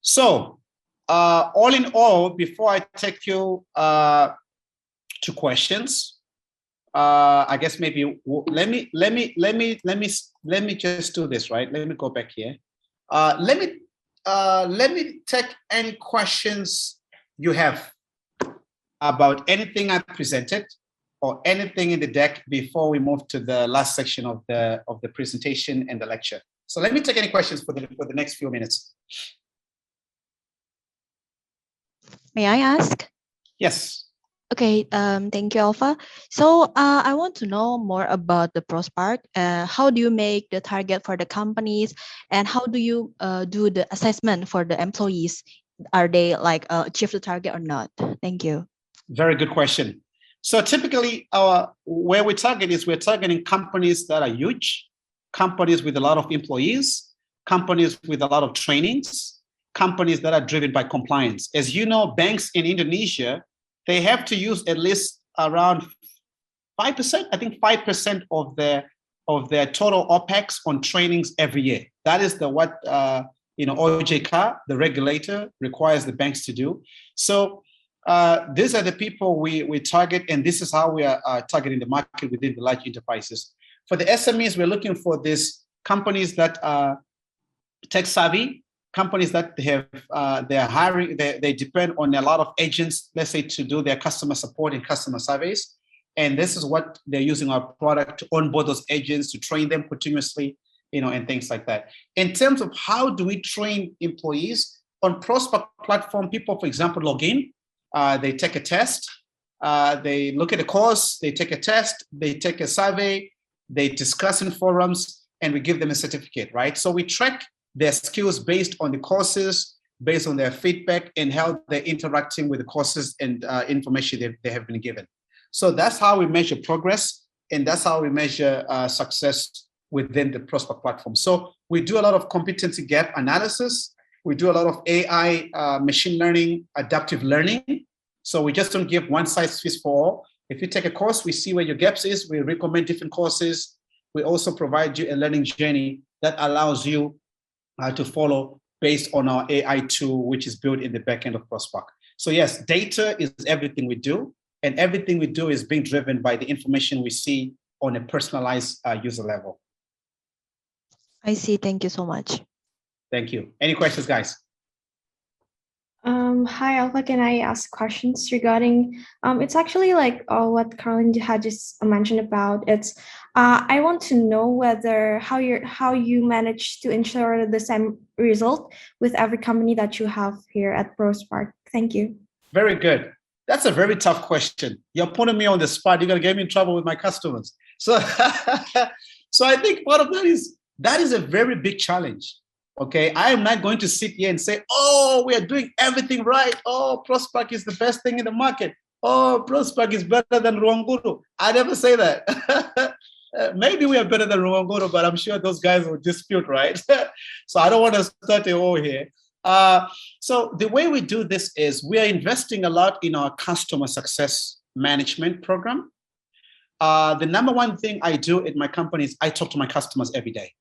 So all in all, before I take you to questions, I guess maybe let me just do this, right? Let me go back here. Let me take any questions you have about anything I presented or anything in the deck before we move to the last section of the presentation and the lecture. So let me take any questions for the next few minutes. May I ask? Yes. Okay, thank you, Alpha. So I want to know more about the ProSpark. How do you make the target for the companies, and how do you do the assessment for the employees? Are they like achieve the target or not? Thank you. Very good question. So typically, where we target is we're targeting companies that are huge, companies with a lot of employees, companies with a lot of trainings, companies that are driven by compliance. As you know, banks in Indonesia, they have to use at least around 5%, I think 5% of their total OPEX on trainings every year. That is what OJK, the regulator, requires the banks to do. So these are the people we target, and this is how we are targeting the market within the large enterprises. For the SMEs, we're looking for these companies that are tech savvy, companies that they're hiring, they depend on a lot of agents, let's say, to do their customer support and customer surveys. And this is what they're using our product to onboard those agents, to train them continuously, and things like that. In terms of how do we train employees, on ProSpark platform, people, for example, log in, they take a test, they look at a course, they take a test, they take a survey, they discuss in forums, and we give them a certificate, right? So we track their skills based on the courses, based on their feedback, and how they're interacting with the courses and information they have been given. So that's how we measure progress, and that's how we measure success within the ProSpark platform. So we do a lot of competency gap analysis. We do a lot of AI, machine learning, adaptive learning. So we just don't give one size fits for all. If you take a course, we see where your gaps is. We recommend different courses. We also provide you a learning journey that allows you to follow based on our AI tool, which is built in the backend of ProSpark. So yes, data is everything we do, and everything we do is being driven by the information we see on a personalized user level. I see. Thank you so much. Thank you. Any questions, guys? Hi, Alpha. Can I ask questions regarding? It's actually like what Caroline had just mentioned about. It's I want to know whether how you manage to ensure the same result with every company that you have here at ProSpark. Thank you. Very good. That's a very tough question. You're putting me on the spot. You're gonna get me in trouble with my customers. So, so I think part of that is a very big challenge. Okay, I am not going to sit here and say, oh, we are doing everything right. Oh, ProSpark is the best thing in the market. Oh, ProSpark is better than Ruang Guru. I never say that. Maybe we are better than Ruang Guru, but I'm sure those guys will dispute, right? So I don't want to start a war here. So the way we do this is we are investing a lot in our customer success management program. The number one thing I do at my company is I talk to my customers every day.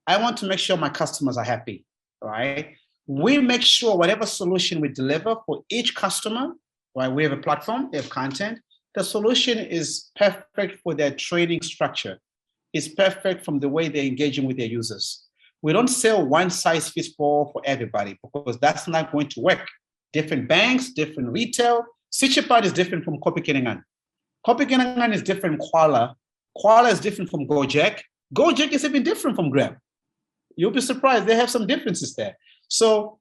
I want to make sure my customers are happy, right? We make sure whatever solution we deliver for each customer, right? We have a platform, they have content. The solution is perfect for their training structure. is perfect from the way they're engaging with their users. We don't sell one size fits all for everybody because that's not going to work. Different banks, different retail. Sichapad is different from Kopi Kenangan. Kopi Kenangan is different from Kuala. Kuala is different from Gojek. Gojek is even different from Grab. You'll be surprised. They have some differences there. So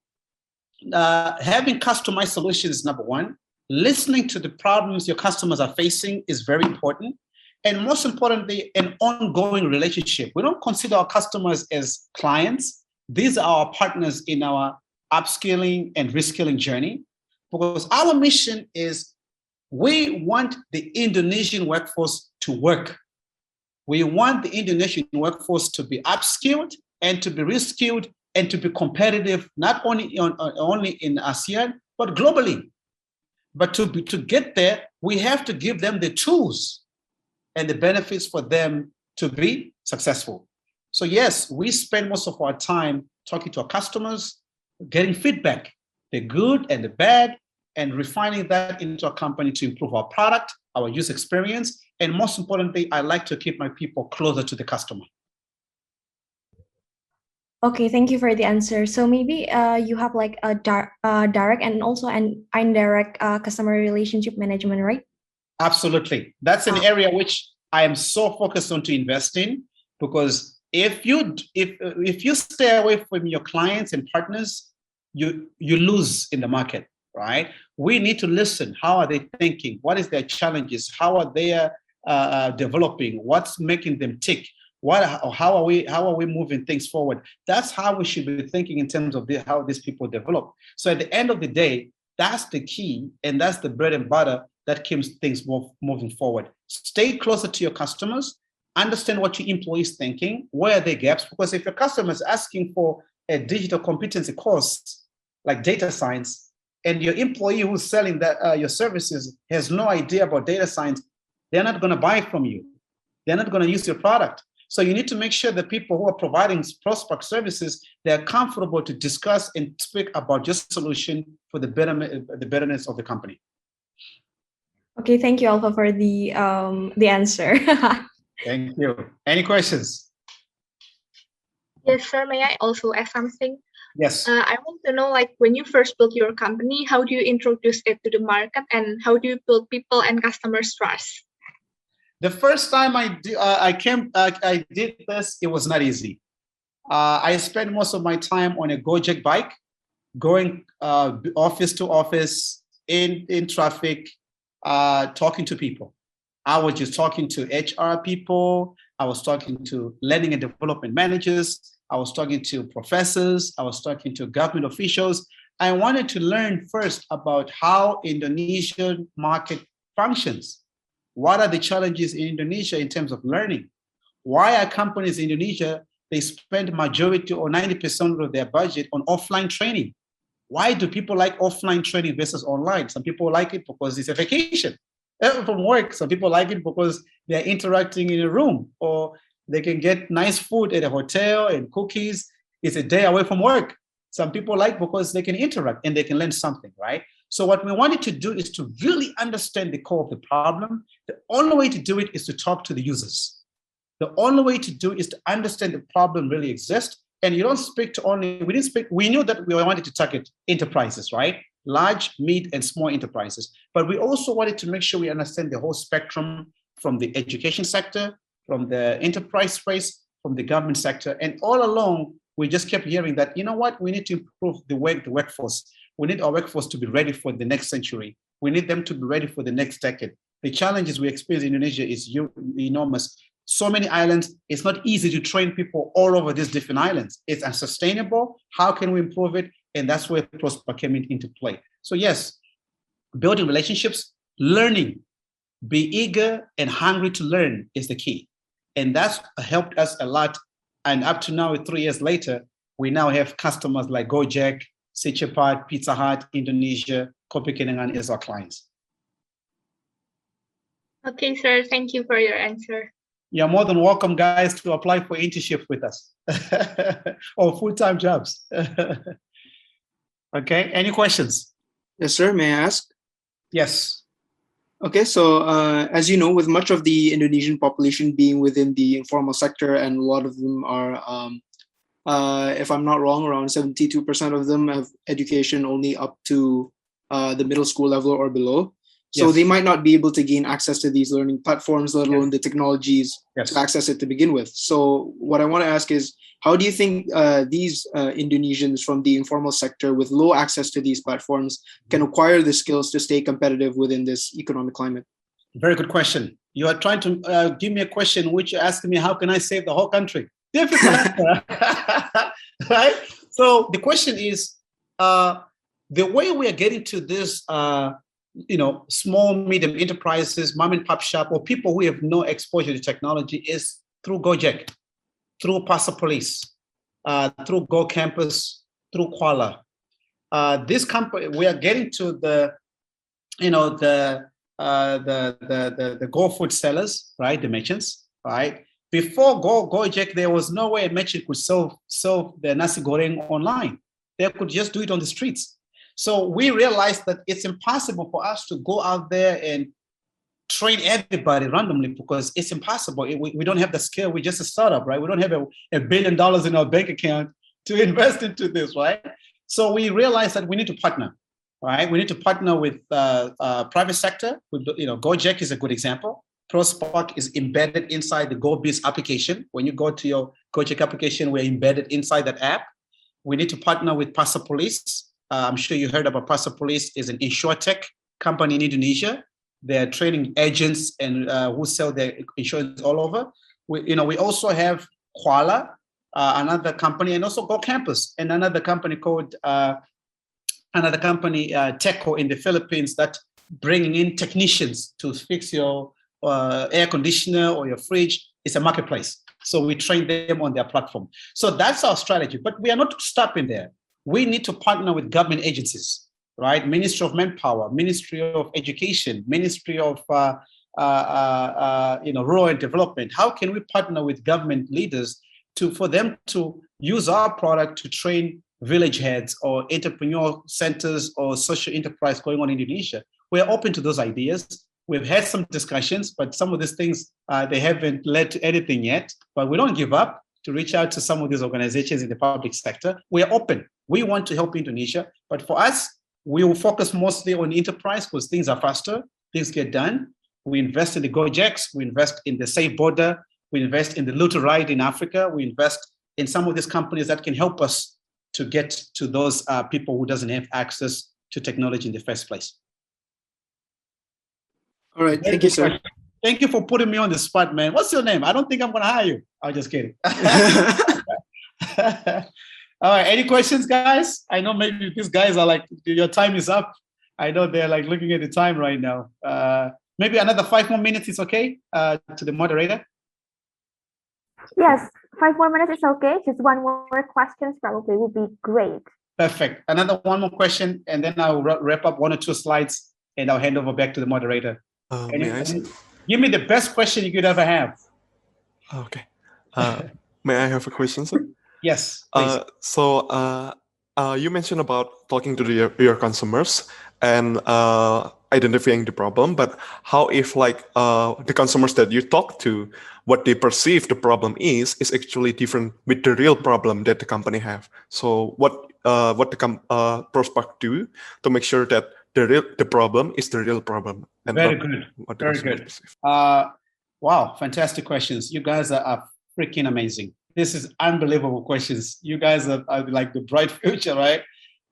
having customized solutions is number one. Listening to the problems your customers are facing is very important. And most importantly, an ongoing relationship. We don't consider our customers as clients. These are our partners in our upskilling and reskilling journey, because our mission is we want the Indonesian workforce to work. We want the Indonesian workforce to be upskilled and to be reskilled and to be competitive, not only in ASEAN, but globally. But to get there, we have to give them the tools and the benefits for them to be successful. So yes, we spend most of our time talking to our customers, getting feedback, the good and the bad, and refining that into a company to improve our product, our user experience, and most importantly, I like to keep my people closer to the customer. Okay, thank you for the answer. So maybe you have like a direct and also an indirect customer relationship management, right? Absolutely. That's an area which I am so focused on to invest in, because if you stay away from your clients and partners, you lose in the market, right? We need to listen. How are they thinking? What is their challenges? How are they developing? What's making them tick? How are we moving things forward? That's how we should be thinking in terms of how these people develop. So at the end of the day, that's the key, and that's the bread and butter that keeps things moving forward. Stay closer to your customers, understand what your employees thinking, where are their gaps, because if your customer is asking for a digital competency course like data science, and your employee who's selling that your services has no idea about data science, they're not going to buy from you. They're not going to use your product. So you need to make sure that people who are providing ProSpark services, they're comfortable to discuss and speak about your solution for the betterness of the company. Okay, thank you, Alfa, for the answer. Thank you. Any questions? Yes, sir. May I also ask something? Yes. I want to know, like, when you first built your company, how do you introduce it to the market, and how do you build people and customers trust? The first time I did this, it was not easy. I spent most of my time on a Gojek bike, going office to office in traffic, talking to people. I was just talking to HR people. I was talking to learning and development managers. I was talking to professors. I was talking to government officials. I wanted to learn first about how Indonesian market functions. What are the challenges in Indonesia in terms of learning? Why are companies in Indonesia, they spend majority or 90% of their budget on offline training? Why do people like offline training versus online? Some people like it because it's a vacation from work. Some people like it because they're interacting in a room, or they can get nice food at a hotel and cookies. It's a day away from work. Some people like because they can interact and they can learn something, right? So what we wanted to do is to really understand the core of the problem. The only way to do it is to talk to the users. The only way to do it is to understand the problem really exists. And you don't speak to only, we knew that we wanted to target enterprises, right? Large, mid, and small enterprises. But we also wanted to make sure we understand the whole spectrum, from the education sector, from the enterprise space, from the government sector. And all along, we just kept hearing that, you know what, we need to improve the workforce. We need our workforce to be ready for the next century. We need them to be ready for the next decade. The challenges we experience in Indonesia is enormous. So many islands, it's not easy to train people all over these different islands. It's unsustainable. How can we improve it? And that's where ProSpark came into play. So yes, building relationships, learning, be eager and hungry to learn is the key. And that's helped us a lot. And up to now, 3 years later, we now have customers like Gojek, Sichapad, Pizza Hut, Indonesia, Kopi Kenangan as our clients. Okay, sir. Thank you for your answer. You're more than welcome, guys, to apply for internship with us or full-time jobs. Okay, any questions? Yes, sir. May I ask? Yes. Okay, so as you know, with much of the Indonesian population being within the informal sector, and a lot of them are, if I'm not wrong, around 72% of them have education only up to the middle school level or below. So they might not be able to gain access to these learning platforms, let alone the technologies to access it to begin with. So what I want to ask is, how do you think these Indonesians from the informal sector with low access to these platforms can acquire the skills to stay competitive within this economic climate? Very good question. You are trying to give me a question which you're asking me, how can I save the whole country? Difficult answer, right? So the question is, the way we are getting to this, small, medium enterprises, mom and pop shop, or people who have no exposure to technology is through Gojek, through Pasar Police, through Go Campus, through Kuala. This company, we are getting to the Go food sellers, right? The merchants, right? Before Gojek, there was no way a merchant could sell their nasi goreng online. They could just do it on the streets. So we realized that it's impossible for us to go out there and train everybody randomly, because it's impossible. We don't have the skill. We're just a startup, right? We don't have $1 billion in our bank account to invest into this, right? So we realized that we need to partner, right? We need to partner with private sector. Gojek is a good example. ProSpark is embedded inside the GoBiz application. When you go to your Gojek application, we're embedded inside that app. We need to partner with Pasar Police. I'm sure you heard about Pasar Police is an insurtech company in Indonesia. They're training agents and who sell their insurance all over. We also have Kuala, another company, and also Go Campus, and another company called Teco in the Philippines that bringing in technicians to fix your air conditioner or your fridge. It's a marketplace. So we train them on their platform. So that's our strategy, but we are not stopping there. We need to partner with government agencies, right? Ministry of Manpower, Ministry of Education, Ministry of Rural Development. How can we partner with government leaders for them to use our product to train village heads or entrepreneur centers or social enterprise going on in Indonesia? We're open to those ideas. We've had some discussions, but some of these things, they haven't led to anything yet, but we don't give up to reach out to some of these organizations in the public sector. We are open. We want to help Indonesia, but for us, we will focus mostly on enterprise because things are faster, things get done. We invest in the Gojeks, we invest in the Safe Border, we invest in the Luterite in Africa, we invest in some of these companies that can help us to get to those people who doesn't have access to technology in the first place. All right, thank you, sir. Thank you for putting me on the spot, man. What's your name? I don't think I'm going to hire you. I'm just kidding. All right, any questions, guys? I know maybe these guys are like, your time is up. I know they're like looking at the time right now. Maybe another 5 more minutes is okay to the moderator? Yes, 5 more minutes is okay. Just one more question probably would be great. Perfect. Another one more question, and then I'll wrap up 1 or 2 slides, and I'll hand over back to the moderator. Give me the best question you could ever have. Okay. May I have a question, sir? Yes. You mentioned about talking to your consumers and identifying the problem, but how if the consumers that you talk to, what they perceive the problem is actually different with the real problem that the company have? So what the ProSpark do to make sure that the problem is the real problem? And very good. Very good. Wow, fantastic questions. You guys are freaking amazing. This is unbelievable questions. You guys are like the bright future, right?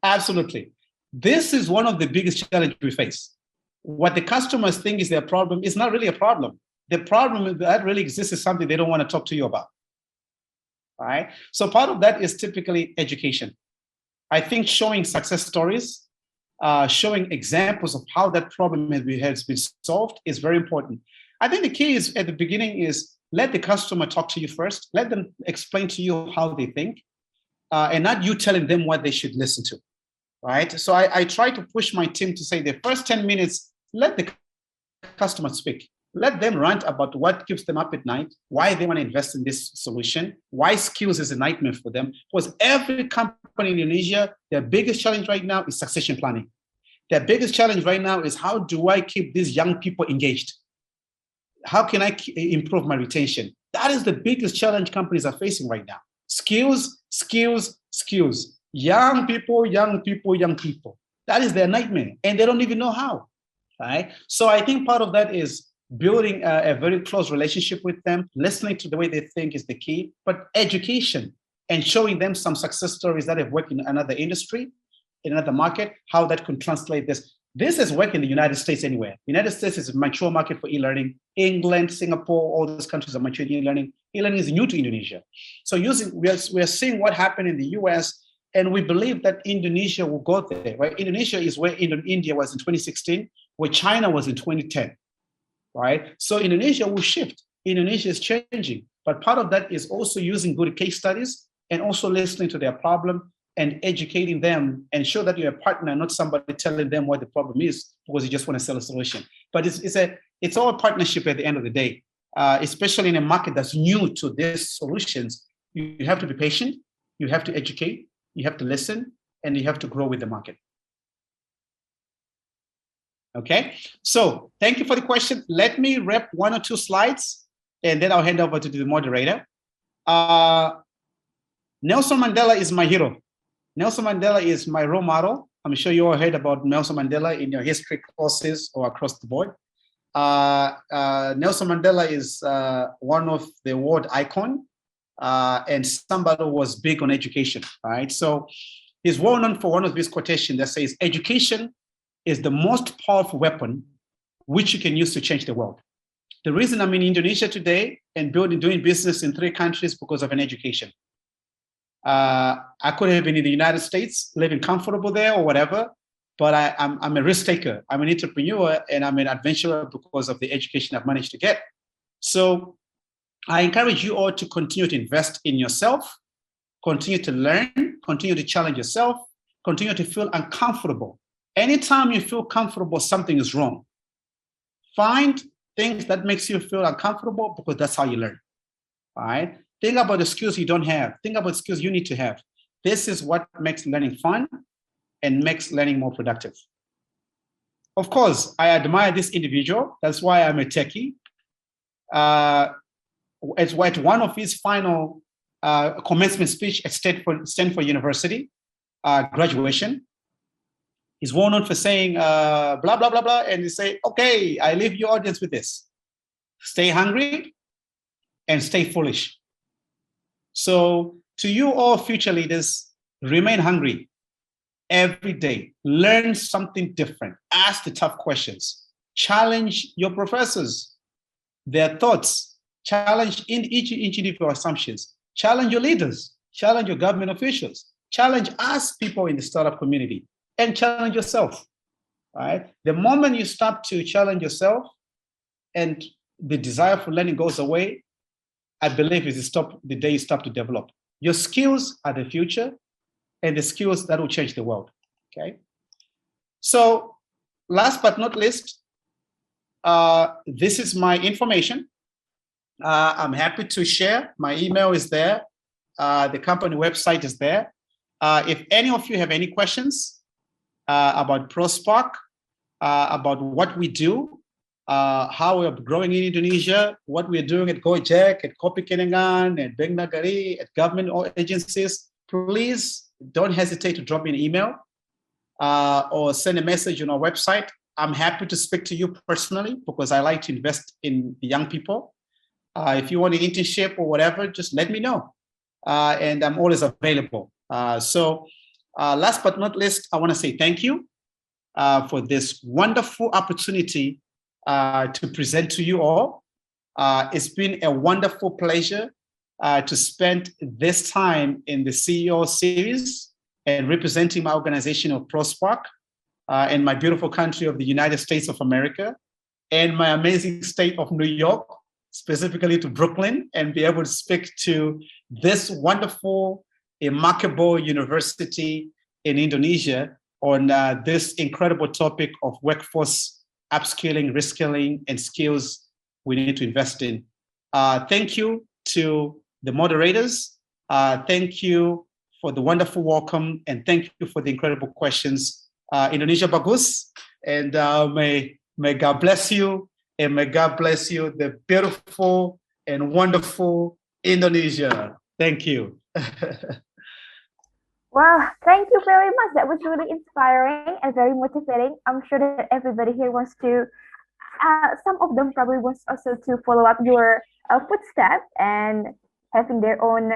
Absolutely. This is one of the biggest challenges we face. What the customers think is their problem is not really a problem. The problem that really exists is something they don't want to talk to you about. All right? So part of that is typically education. I think showing success stories, showing examples of how that problem has been solved is very important. I think the key is at the beginning is let the customer talk to you first. Let them explain to you how they think, and not you telling them what they should listen to, right? So I try to push my team to say the first 10 minutes, let the customer speak. Let them rant about what keeps them up at night, why they want to invest in this solution, why skills is a nightmare for them. Because every company in Indonesia, their biggest challenge right now is succession planning. Their biggest challenge right now is how do I keep these young people engaged? How can I improve my retention? That is the biggest challenge companies are facing right now. Skills, skills, skills. Young people, young people, young people. That is their nightmare, and they don't even know how. Right? So I think part of that is building a very close relationship with them, listening to the way they think is the key, but education and showing them some success stories that have worked in another industry, in another market, how that can translate this. This has worked in the United States anywhere. United States is a mature market for e-learning. England, Singapore, all those countries are mature in e-learning. E-learning is new to Indonesia. So we are seeing what happened in the US, and we believe that Indonesia will go there, right? Indonesia is where India was in 2016, where China was in 2010, right? So Indonesia will shift. Indonesia is changing. But part of that is also using good case studies and also listening to their problem and educating them, and show that you're a partner, not somebody telling them what the problem is because you just want to sell a solution. But it's all a partnership at the end of the day, especially in a market that's new to these solutions. You have to be patient, you have to educate, you have to listen, and you have to grow with the market. Okay, so thank you for the question. Let me wrap 1 or 2 slides, and then I'll hand over to the moderator. Nelson Mandela is my hero. Nelson Mandela is my role model. I'm sure you all heard about Nelson Mandela in your history courses or across the board. Nelson Mandela is one of the world icon and somebody who was big on education, right? So he's well known for one of his quotations that says, education is the most powerful weapon which you can use to change the world. The reason I'm in Indonesia today and doing business in 3 countries because of an education. I could have been in the United States, living comfortable there or whatever, but I'm a risk taker. I'm an entrepreneur and I'm an adventurer because of the education I've managed to get. So I encourage you all to continue to invest in yourself, continue to learn, continue to challenge yourself, continue to feel uncomfortable. Anytime you feel comfortable, something is wrong. Find things that makes you feel uncomfortable because that's how you learn, all right? Think about the skills you don't have. Think about skills you need to have. This is what makes learning fun and makes learning more productive. Of course, I admire this individual. That's why I'm a techie. It's at one of his final commencement speech at Stanford University, graduation. He's well known for saying blah, blah, blah, blah, and he say, okay, I leave your audience with this. Stay hungry and stay foolish. So to you all future leaders, remain hungry every day. Learn something different. Ask the tough questions. Challenge your professors, their thoughts. Challenge in each of your assumptions. Challenge your leaders. Challenge your government officials. Challenge us people in the startup community. And challenge yourself. Right? The moment you stop to challenge yourself and the desire for learning goes away, I believe is the day you stop to develop. Your skills are the future and the skills that will change the world, okay? So last but not least, this is my information. I'm happy to share. My email is there. The company website is there. If any of you have any questions about ProSpark, about what we do, how we're growing in Indonesia, what we're doing at Gojek, at Kopi Kenangan, at Bank Nagari, at government agencies, please don't hesitate to drop me an email or send a message on our website. I'm happy to speak to you personally because I like to invest in the young people. If you want an internship or whatever, just let me know. And I'm always available. So last but not least, I want to say thank you for this wonderful opportunity to present to you all. It's been a wonderful pleasure to spend this time in the CEO series and representing my organization of ProSpark in my beautiful country of the United States of America and my amazing state of New York, specifically to Brooklyn, and be able to speak to this wonderful, remarkable university in Indonesia on this incredible topic of workforce upskilling, reskilling, and skills we need to invest in. Thank you to the moderators. Thank you for the wonderful welcome, and thank you for the incredible questions. Indonesia bagus, and may God bless you, and may God bless you, the beautiful and wonderful Indonesia. Thank you. Well, thank you very much. That was really inspiring and very motivating. I'm sure that everybody here wants to, some of them probably wants also to follow up your footsteps and having their own,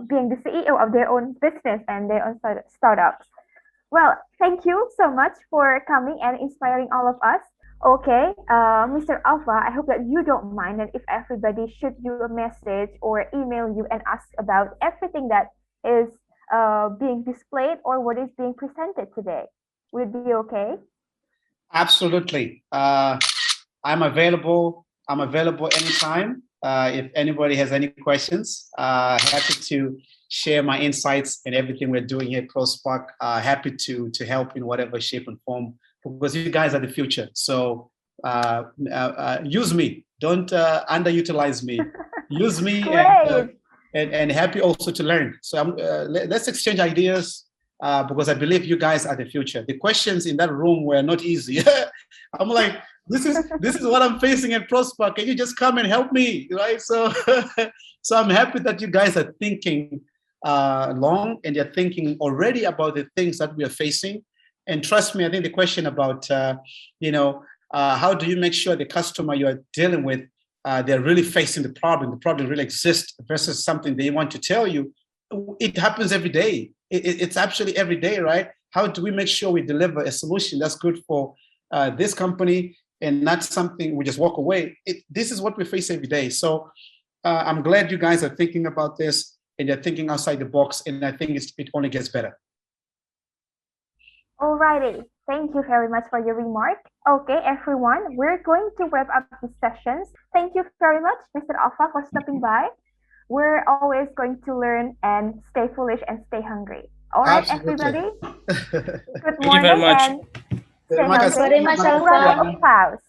being the CEO of their own business and their own startups. Well, thank you so much for coming and inspiring all of us. Okay, Mr. Alpha, I hope that you don't mind that if everybody shoot you a message or email you and ask about everything that is being displayed or what is being presented today. Would it be okay? Absolutely. I'm available. I'm available anytime. If anybody has any questions, happy to share my insights and everything we're doing here at ProSpark. Happy to help in whatever shape and form, because you guys are the future. So use me. Don't underutilize me. Use me, and happy also to learn. So let's exchange ideas, because I believe you guys are the future. The questions in that room were not easy. I'm like, this is what I'm facing at ProSpark. Can you just come and help me, right? So, so I'm happy that you guys are thinking long, and you're thinking already about the things that we are facing. And trust me, I think the question about, how do you make sure the customer you're dealing with, they're really facing the problem really exists versus something they want to tell you. It happens every day. It's actually every day, right? How do we make sure we deliver a solution that's good for this company and not something we just walk away? This is what we face every day. So I'm glad you guys are thinking about this and you're thinking outside the box, and I think it only gets better. Alrighty, thank you very much for your remark. Okay, everyone, we're going to wrap up the sessions. Thank you very much, Mr. Alpha, for stopping by. We're always going to learn and stay foolish and stay hungry. All right, everybody. Good morning and stay healthy. Round of applause.